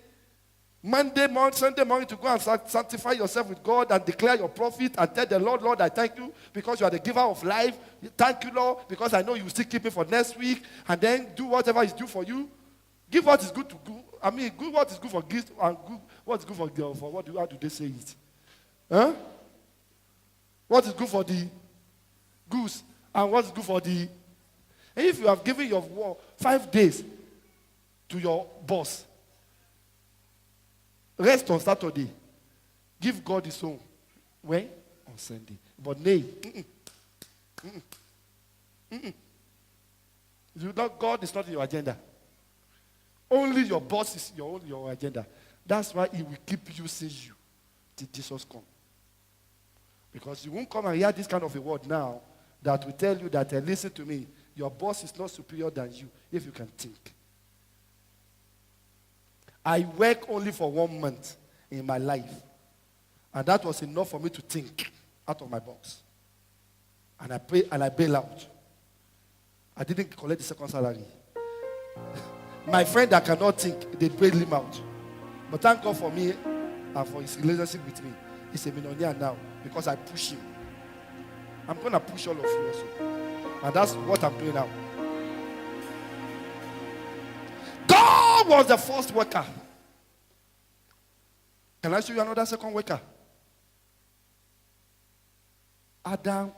Monday morning, Sunday morning to go and sanctify yourself with God and declare your profit and tell the Lord, Lord, I thank you because you are the giver of life. Thank you, Lord, because I know you will still keep me for next week. And then do whatever is due for you. Give what is good to good. I mean, good what is good for gift and good what is good for what do how do they say it? Huh? What is good for the goose and what is good for the. And if you have given your 5 days to your boss, rest on Saturday. Give God his own. When? On Sunday. But nay. God is not in your agenda. Only your boss is your agenda. That's why he will keep using you till Jesus comes. Because you won't come and hear this kind of a word now that will tell you that, listen to me, your boss is not superior than you if you can think. I work only for 1 month in my life. And that was enough for me to think out of my box. And I pay and I bail out. I didn't collect the second salary. My friend that cannot think, they bail him out. But thank God for me and for his relationship with me. He's a millionaire now because I push him. I'm going to push all of you also. And that's what I'm doing now. God was the first worker. Can I show you another second worker? Adam.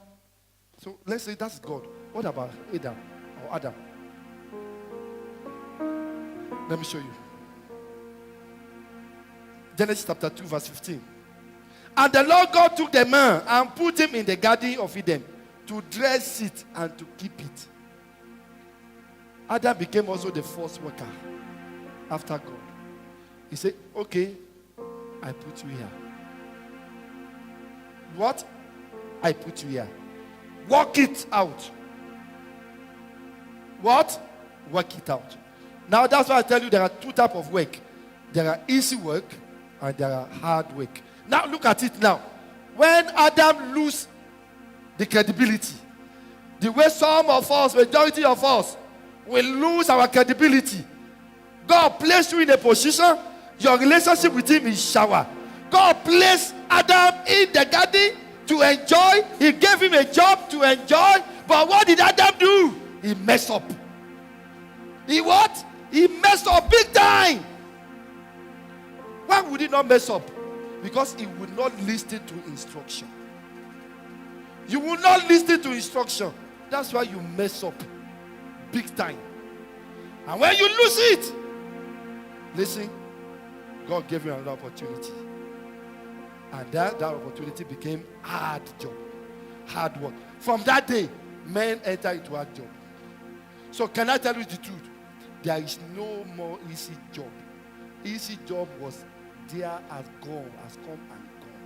So let's say that's God. What about Adam or Adam? Let me show you. Genesis chapter 2 verse 15. And the Lord God took the man and put him in the garden of Eden to dress it and to keep it. Adam became also the first worker after God. He said, okay, I put you here. What? I put you here. Work it out. What? Work it out. Now that's why I tell you there are 2 types of work. There are easy work and there are hard work. Now look at it now. When Adam lose the credibility, the way some of us, majority of us, will lose our credibility. God placed you in a position, your relationship with him is shower. God placed Adam in the garden to enjoy. He gave him a job to enjoy. But what did Adam do? He messed up. He what? He messed up big time. Why would he not mess up? Because he would not listen to instruction. You will not listen to instruction. That's why you mess up big time. And when you lose it, listen, God gave you another opportunity. And that opportunity became hard job. Hard work. From that day, men enter into hard job. So can I tell you the truth? There is no more easy job. Easy job was there, has gone, has come and gone.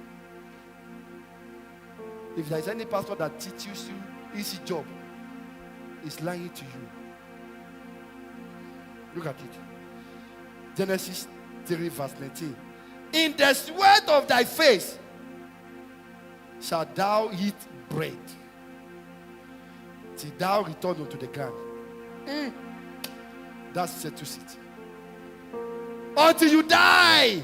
If there is any pastor that teaches you easy job, is lying to you. Look at it. Genesis 3 verse 19. In the sweat of thy face shalt thou eat bread, till thou return unto the ground. That settles it. Until you die,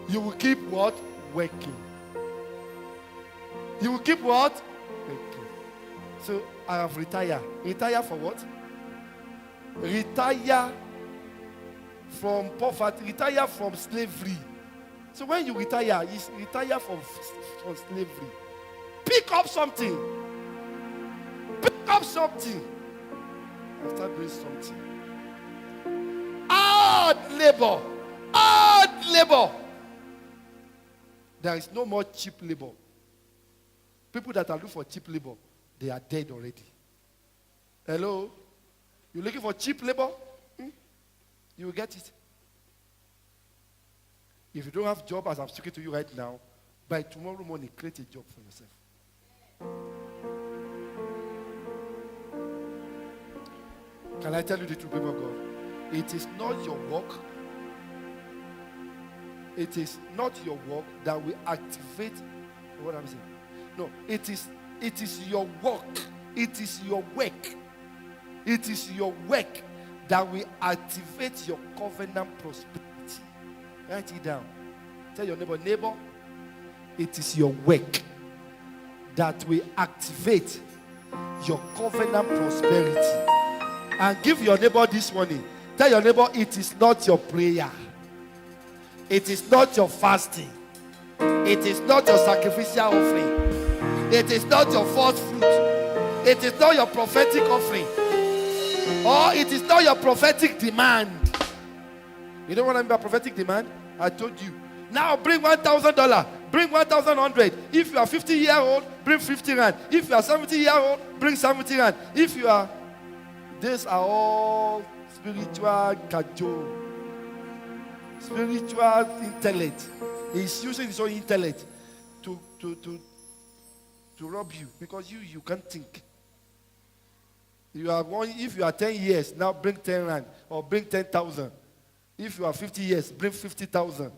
you will keep what? Working. You will keep what? Working. So I have retired. Retire for what? Retire from poverty. Retire from slavery. So when you retire, you retire from slavery. Pick up something. Pick up something. And start doing something. Hard labor. Hard labor. There is no more cheap labor. People that are looking for cheap labor, they are dead already. Hello? You're looking for cheap labor? You will get it. If you don't have a job, as I'm speaking to you right now, by tomorrow morning, create a job for yourself. Can I tell you the truth, people of God? It is not your work. It is not your work that will activate what I'm saying. No, it is your work. It is your work. It is your work that will activate your covenant prosperity. Write it down. Tell your neighbor, it is your work that will activate your covenant prosperity. And give your neighbor this morning. Tell your neighbor, it is not your prayer. It is not your fasting. It is not your sacrificial offering. It is not your first fruit. It is not your prophetic offering. Or it is not your prophetic demand. You know what I mean by prophetic demand? I told you. Now bring $1,000. Bring 1,100. If you are 50-year-old, bring 50 rand. If you are 70-year-old, bring 70 rand. If you are, these are all spiritual cajole. Spiritual intellect. He's using his own intellect to rob you because you can't think. If you are 10 years, now bring 10 rand or bring 10,000. If you are 50 years, bring 50,000.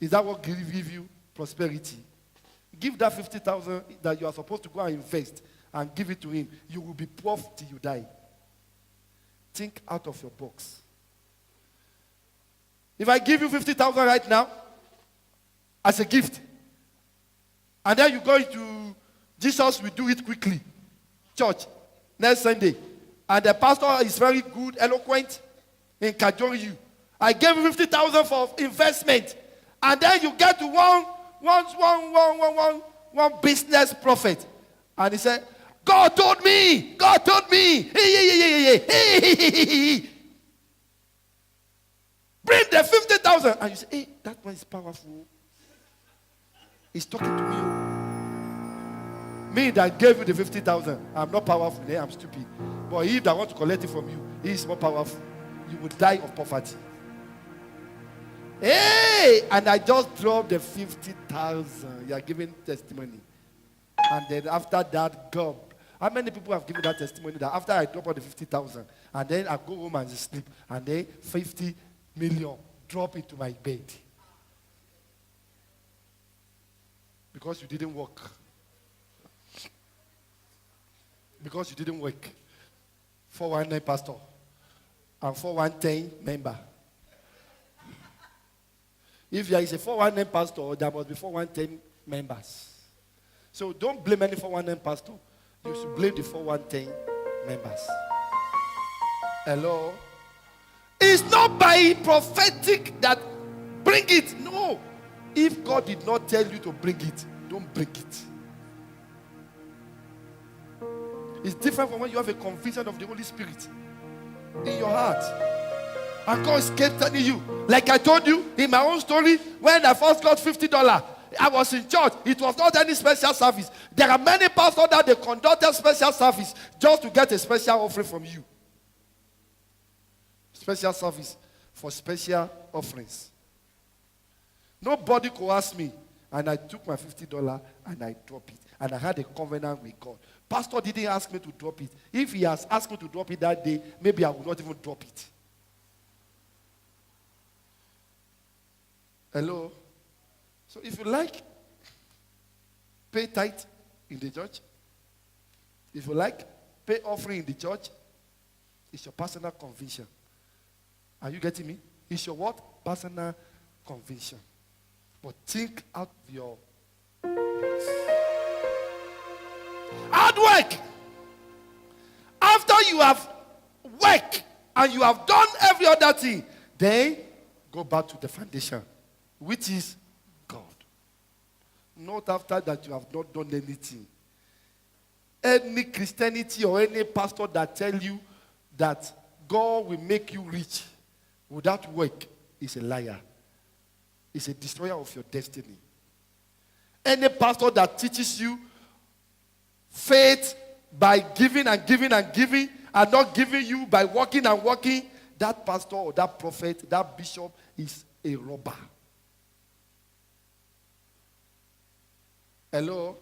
Is that what give you prosperity? Give that 50,000 that you are supposed to go and invest and give it to him. You will be poor till you die. Think out of your box. If I give you 50,000 right now as a gift, and then you go into Jesus will do it quickly, church, next Sunday, and the pastor is very good, eloquent in cajoling you. I gave you 50,000 for investment, and then you get to one business prophet, and he said, God told me. Bring the 50,000. And you say, hey, that one is powerful. He's talking to me. Me that gave you the 50,000. I'm not powerful. I'm stupid. But he that wants to collect it from you, he is more powerful. You will die of poverty. Hey! And I just dropped the 50,000. You are giving testimony. And then after that, God. How many people have given that testimony that after I drop out the 50,000, and then I go home and sleep, and then 50 million drop into my bed because you didn't work, because you didn't work. 419 pastor and 4110 member. If there is a 419 pastor, there must be 410 members. So don't blame any 419 pastor. You should blame the 4110 members. Hello. It's not by prophetic that bring it. No. If God did not tell you to bring it, don't bring it. It's different from when you have a conviction of the Holy Spirit in your heart. And God is kept telling you. Like I told you in my own story, when I first got $50, I was in church. It was not any special service. There are many pastors that they conducted special service just to get a special offering from you. Special service for special offerings. Nobody could ask me. And I took my $50 and I dropped it. And I had a covenant with God. Pastor didn't ask me to drop it. If he has asked me to drop it that day, maybe I would not even drop it. Hello? So if you like, pay tithe in the church. If you like, pay offering in the church. It's your personal conviction. Are you getting me? It's your what? Personal conviction. But think out your box. Hard work. After you have worked and you have done every other thing, then go back to the foundation, which is God. Not after that you have not done anything. Any Christianity or any pastor that tell you that God will make you rich without work is a liar. It's a destroyer of your destiny. Any pastor that teaches you faith by giving and giving and giving and not giving you by working and working, that pastor or that prophet, that bishop is a robber. Hello?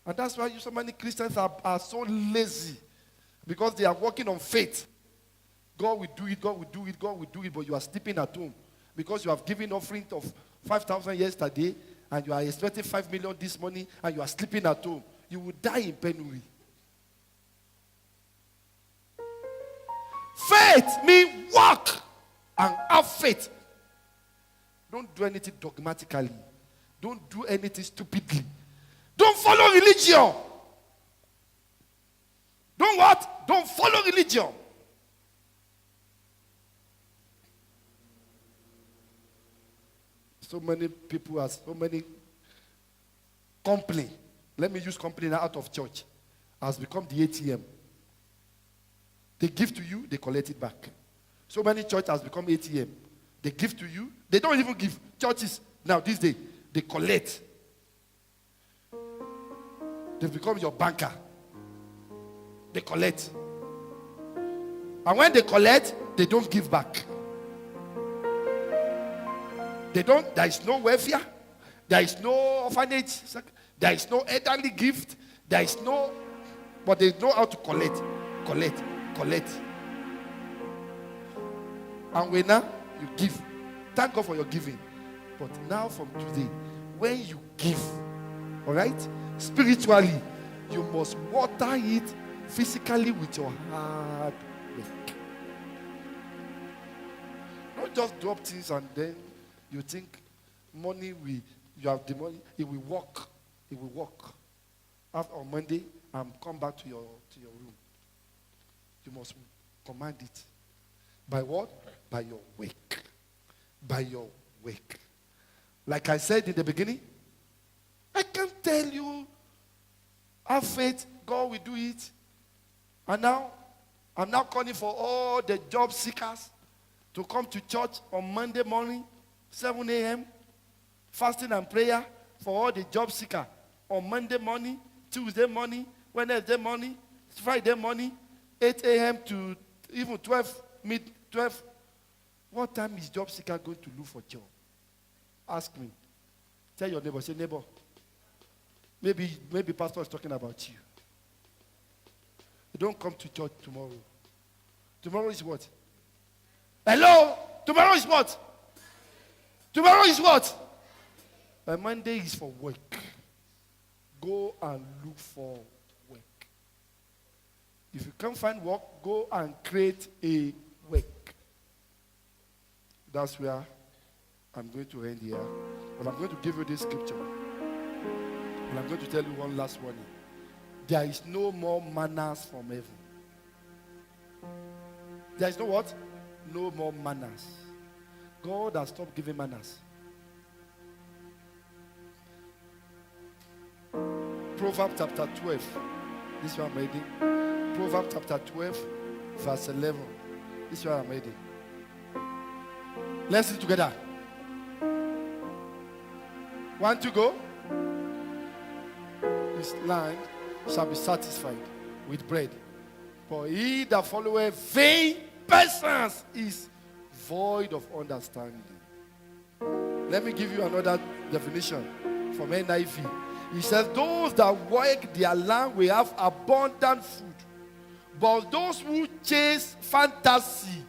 And that's why so many Christians are so lazy, because they are working on faith. God will do it, God will do it, God will do it, but you are sleeping at home because you have given offering of 5,000 yesterday and you are expecting 5 million this morning and you are sleeping at home. You will die in penury. Faith means work and have faith. Don't do anything dogmatically. Don't do anything stupidly. Don't follow religion. Don't what? Don't follow religion. So many people have so many company. Let me use company now out of church. Has become the ATM. They give to you, they collect it back. So many churches has become ATM. They give to you, they don't even give. Churches now this day, they collect. They become your banker. They collect. And when they collect, they don't give back. There is no welfare. There is no orphanage. There is no elderly gift. There is no, but they know how to collect. And when now you give, thank God for your giving. But now from today, when you give, all right, spiritually, you must water it physically with your hard work. Not just drop things and then you think you have the money, it will work. It will work. After on Monday, come back to your room. You must command it. By what? By your work. By your work. Like I said in the beginning, I can't tell you, have faith, God will do it. And now, I'm now calling for all the job seekers to come to church on Monday morning, 7 a.m., fasting and prayer for all the job seekers on Monday morning, Tuesday morning, Wednesday morning, Friday morning, 8 a.m. to even 12, mid-12. What time is job seeker going to look for job? Ask me. Tell your neighbor, say, neighbor, maybe pastor is talking about you. You don't come to church tomorrow. Tomorrow is what? Hello? Tomorrow is what? Tomorrow is what? Monday is for work. Go and look for work. If you can't find work, go and create a work. That's where I'm going to end here. But I'm going to give you this scripture. And I'm going to tell you one last warning. There is no more manners from heaven. There is no what? No more manners. God has stopped giving manners. Proverbs chapter 12. This is what I'm reading. Proverbs chapter 12, verse 11. This is what I'm reading. Let's read together. 1, 2, go. His land shall be satisfied with bread. For he that followeth vain persons is void of understanding. Let me give you another definition from NIV. He says, those that work their land will have abundant food. But those who chase fantasy,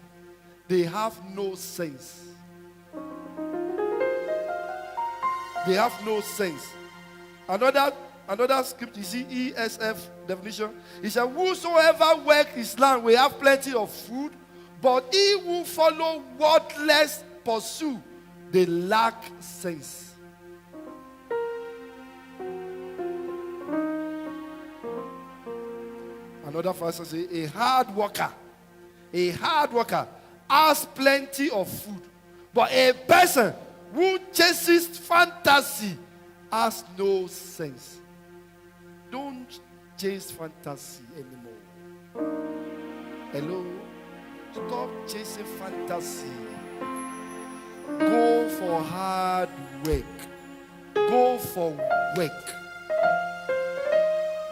they have no sense. They have no sense. Another script, you see, ESF definition. It says, whosoever work his land will have plenty of food, but he who follow worthless pursue, they lack sense. Another verse says, a hard worker has plenty of food, but a person who chases fantasy has no sense. Don't chase fantasy anymore. Hello? Stop chasing fantasy. Go for hard work. Go for work.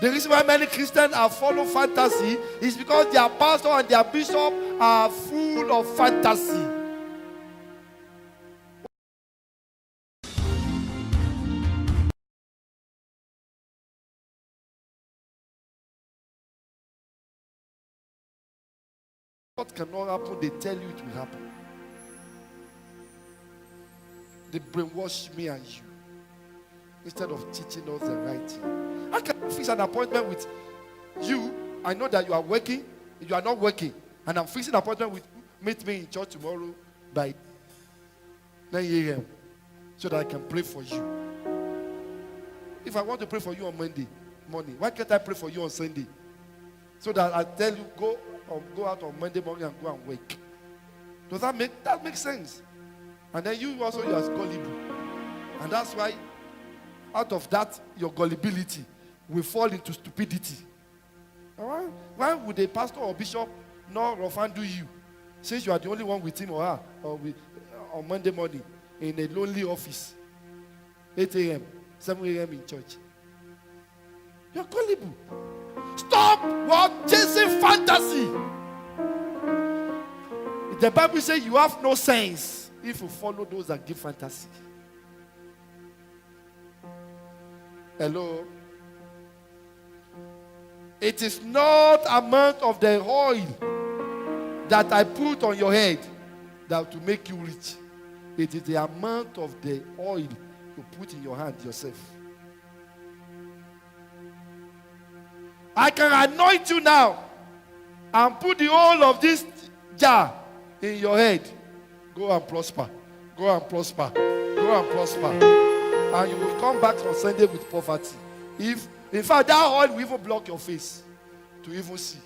The reason why many Christians are follow fantasy is because their pastor and their bishop are full of fantasy. What cannot happen, they tell you it will happen. They brainwash me and you instead of teaching us the right thing. I can fix an appointment with you. I know that you are working, you are not working, and I'm fixing an appointment with you. Meet me in church tomorrow by 9 a.m. so that I can pray for you. If I want to pray for you on Monday morning, why can't I pray for you on Sunday? So that I tell you, go out on Monday morning and go and work. Does that make sense? And then you are gullible. And that's why out of that, your gullibility will fall into stupidity. All right? Why would a pastor or bishop not undo you, since you are the only one with him or her, or on Monday morning in a lonely office, 8 a.m., 7 a.m. in church? You're gullible. Stop chasing fantasy. The Bible says you have no sense if you follow those that give fantasy. Hello? It is not amount of the oil that I put on your head that will make you rich. It is the amount of the oil you put in your hand yourself. I can anoint you now and put the whole of this jar in your head. Go and prosper. Go and prosper. Go and prosper. And you will come back on Sunday with poverty. If, in fact, that oil will even block your face to even see.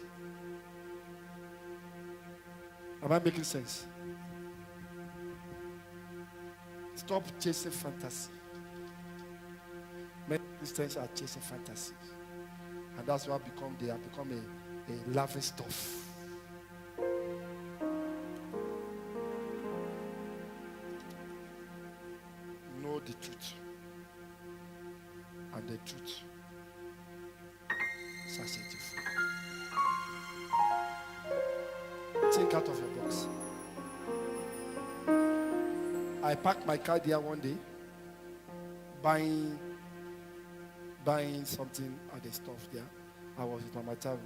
Am I making sense? Stop chasing fantasy. Many Christians are chasing fantasy. And that's why they have become a laughing stuff. Know the truth. And the truth shall set you free. Think out of your box. I parked my car there one day, buying something at the stuff there. I was with my child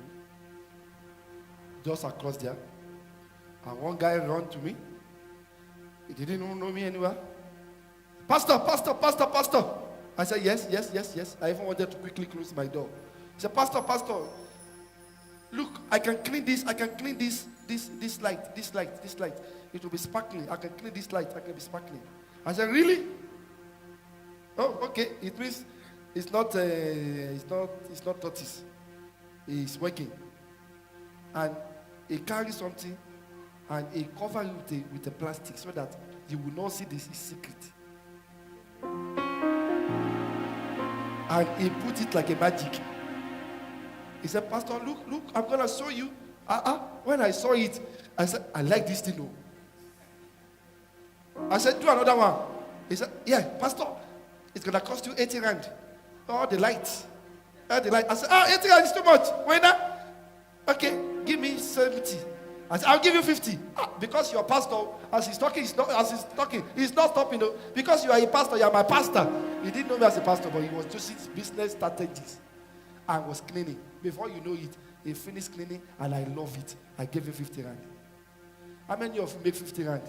just across there. And one guy ran to me. He didn't even know me anywhere. Pastor. I said, yes. I even wanted to quickly close my door. He said, Pastor, look, I can clean this light. It will be sparkling. I can clean this light. I can be sparkling. I said, really? Oh, okay. It means it's not tortoise. It's working. And he carries something and he covers it with the plastic so that you will not see this secret. And he put it like a magic. He said, Pastor, look, I'm going to show you. When I saw it, I said, I like this thing. I said, do another one. He said, yeah, Pastor, it's going to cost you 80 rand. Oh, the light. I said, 80 rand is too much. Wait now. Okay, give me 70. I said, I'll give you 50. Because you're a pastor, as he's talking, he's not stopping. Because you are a pastor, you are my pastor. He didn't know me as a pastor, but he was just his business strategies and was cleaning. Before you know it, he finished cleaning and I love it. I gave him 50 rand. How many of you make 50 rand?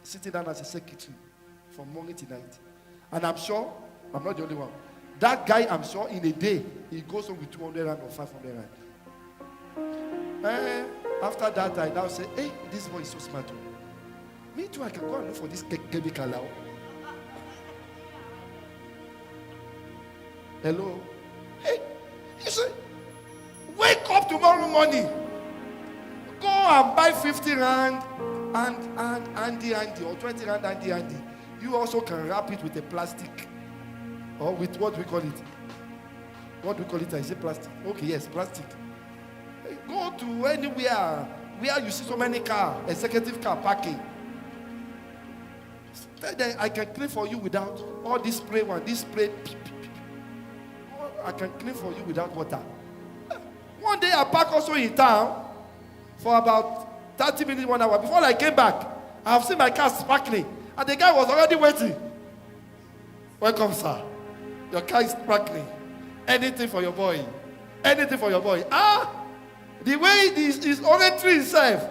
Sitting down as a secretary from morning to night. And I'm sure, I'm not the only one. That guy, I'm sure, in a day, he goes home with 200 rand or 500 rand. After that, I now say, hey, this boy is so smart. Me too, I can go and look for this chemical now. Hello? Hey, you say, wake up tomorrow morning. Go and buy 50 rand and Andy or 20 rand Andy. You also can wrap it with a plastic. Or with what we call it. What do we call it? I say plastic. Okay, yes, plastic. Go to anywhere where you see so many cars, executive car parking. Then I can clean for you without all this spray one, this spray. I can clean for you without water. One day I parked also in town for about 30 minutes, 1 hour. Before I came back, I have seen my car sparkling. And the guy was already waiting. Welcome, sir. Your car is sparkling. Anything for your boy. Anything for your boy. The way his oratory itself.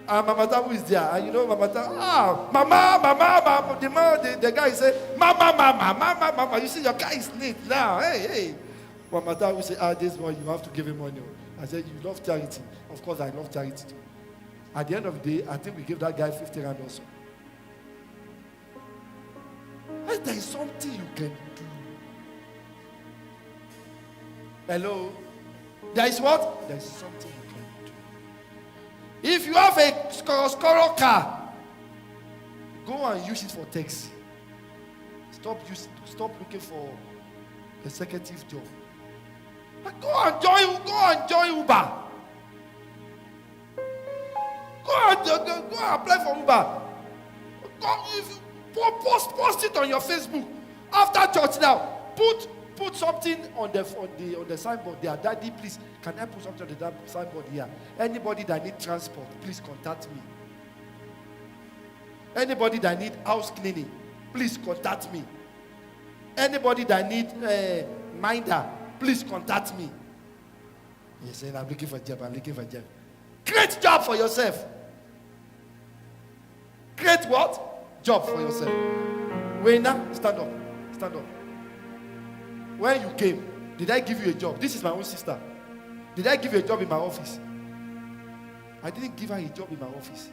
And Mama Tabu is there. And you know Mama Tabu. Mama. The guy said, Mama. You see your car is neat now. Hey. Mama Tabu say, this boy, you have to give him money. I said, you love charity. Of course, I love charity too. At the end of the day, I think we gave that guy 50 rand also. And there is something you can do. Hello? There is what? There is something you can do. If you have a squirrel car, go and use it for taxi. Stop looking for executive job. Go and join Uber. Go and apply for Uber. Post it on your Facebook. After church now, put something on the signboard there. Daddy, please, can I put something on the signboard here? Anybody that need transport, please contact me. Anybody that need house cleaning, please contact me. Anybody that need minder, please contact me. You're saying, I'm looking for a job. Create job for yourself. Create what? Job for yourself. Wayna, stand up. When you came, did I give you a job? This is my own sister. Did I give you a job in my office? I didn't give her a job in my office.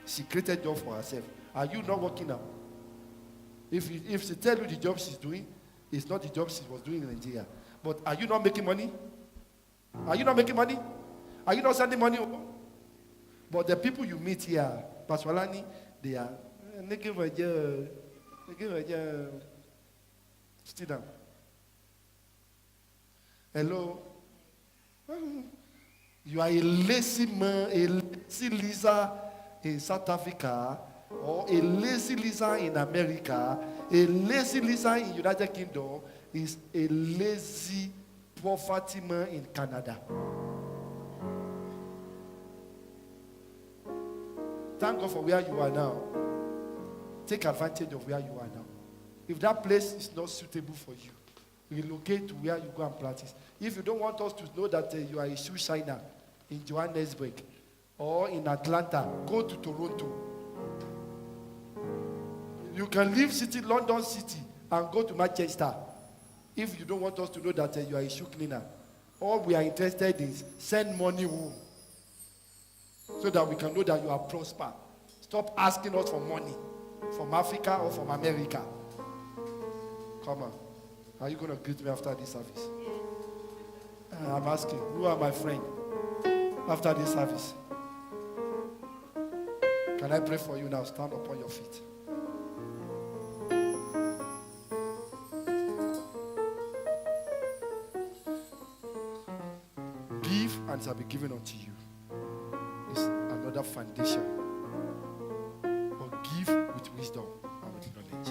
She created a job for herself. Are you not working now? If she tell you the job she's doing, it's not the job she was doing in Nigeria. But are you not making money? Are you not making money? Are you not sending money? But the people you meet here, Pastor Alani, they are looking for a job. Sit down. Hello? You are a lazy man, a lazy Lisa in South Africa, or a lazy Lisa in America, a lazy Lisa in United Kingdom, is a lazy poverty man in Canada. Thank God for where you are now. Take advantage of where you are now. If that place is not suitable for you, relocate to where you go and practice. If you don't want us to know that you are a shoe shiner in Johannesburg or in Atlanta, go to Toronto. You can leave London City, and go to Manchester. If you don't want us to know that you are a shoe cleaner, all we are interested is send money home so that we can know that you are prosper. Stop asking us for money from Africa or from America. Come on. Are you going to greet me after this service? I'm asking, who are my friends after this service? Can I pray for you now? Stand upon your feet. Give and it shall be given unto you. It's another foundation. But give with wisdom and with knowledge.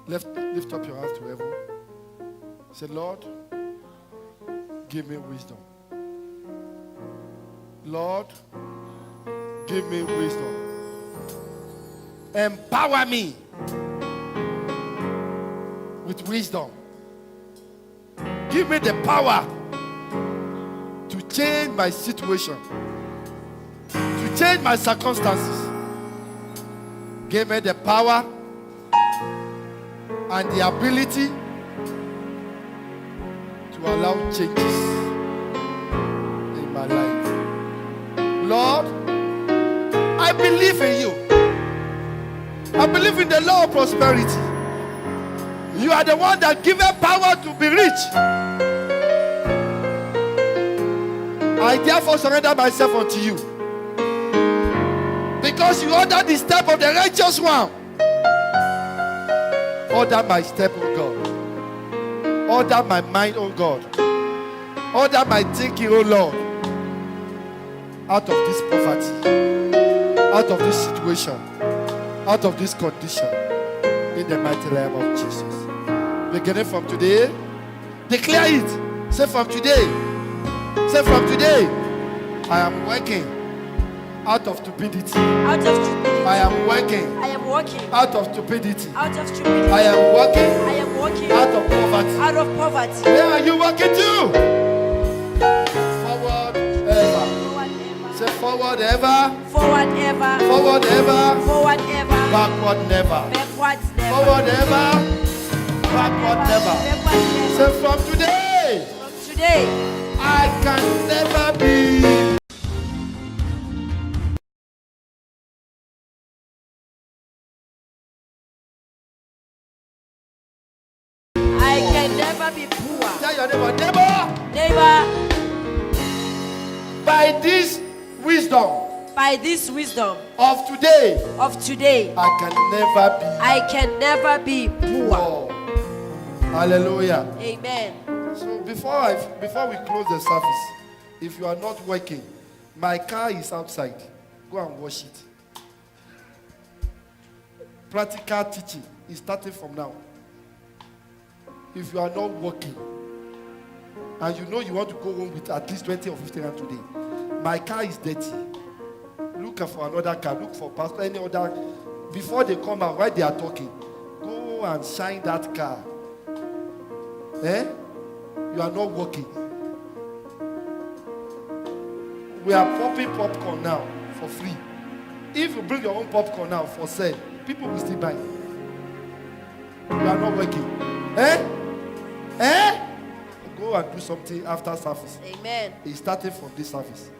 Lift up your hands to heaven. Say, Lord, give me wisdom. Lord, give me wisdom. Empower me with wisdom. Give me the power to change my situation, to change my circumstances. Give me the power and the ability to allow changes in my life. Lord, I believe in you. I believe in the law of prosperity. You are the one that giveth power to be rich. I therefore surrender myself unto you. Because you order the step of the righteous one. Order my step, oh God. Order my mind, oh God. Order my thinking, oh Lord. Out of this poverty, out of this situation, out of this condition, in the mighty name of Jesus. Beginning from today, declare it. Say from today. Say from today, I am working out of stupidity. Out of stupidity. I am working I am walking out of stupidity. out of stupidity. I am working I am walking out of poverty. out of poverty. Where are you working to? Forward ever. Forward ever. Say forward ever. Forward ever. Forward ever. Forward ever. Backward never. Backwards never. Forward ever. Backward never. Backwards never. Say from today, From today, I can never be. I can never be poor. Tell your neighbor, Neighbor, by this wisdom by this wisdom of today, of today, I can never be. I can never be poor. Poor. Hallelujah. Amen. So before we close the service, if you are not working, my car is outside. Go and wash it. Practical teaching is starting from now. If you are not working, and you know you want to go home with at least 20 or 50 rand today, my car is dirty. Look for another car. Look for pastor, any other. Before they come out, while they are talking, go and shine that car. You are not working. We are popping popcorn now for free. If you bring your own popcorn now for sale, people will still buy. You are not working. Go and do something after service. Amen. It started from this service.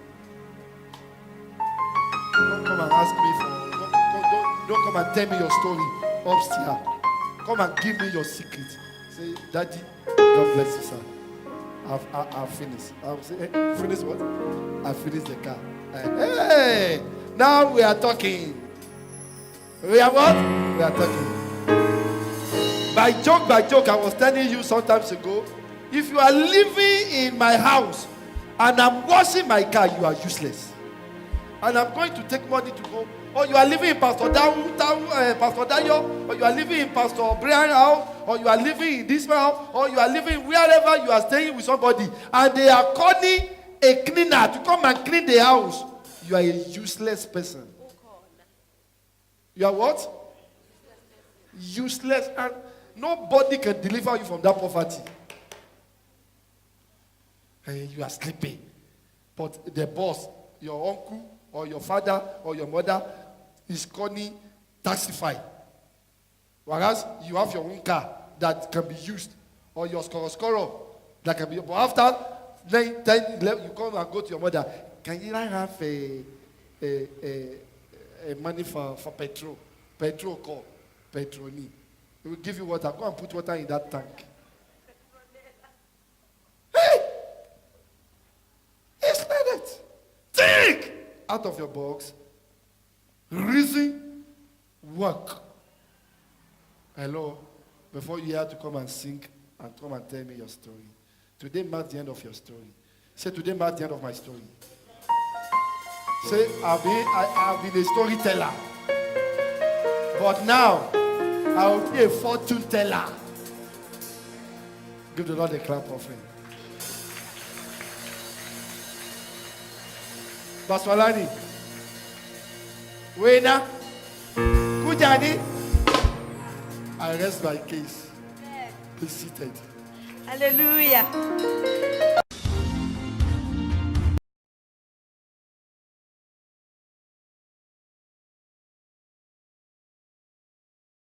Don't come and ask me for. Don't come and tell me your story upstairs. Come and give me your secret. Say, Daddy, God bless you, sir. I've finished. I'll say, finish what? I finished the car. Hey, now we are talking. We are what? We are talking. By joke, I was telling you some times ago, if you are living in my house and I'm washing my car, you are useless. And I'm going to take money to go. Or you are living in Pastor Dayo, or you are living in Pastor Brian's house, or you are living in this house, or you are living wherever you are staying with somebody, and they are calling a cleaner to come and clean the house. You are a useless person. You are what? Useless, and nobody can deliver you from that poverty. And you are sleeping, but the boss, your uncle, or your father, or your mother is calling taxify. Whereas you have your own car that can be used, or your skoro that can be. But after 9, 10, 11, you come and go to your mother. Can you have a money for petrol? Petrol call. Petroni. He will give you water. Go and put water in that tank. Hey! It's like that. Think out of your box. Reason. Work. Hello. Before you have to come and sing and come and tell me your story. Today marks the end of your story. Say, today marks the end of my story. Say, I've been a storyteller. But now, I will be a fortune teller. Give the Lord a clap offering. Baswalani. Wena. Kujani. I rest my case. Be seated. Hallelujah.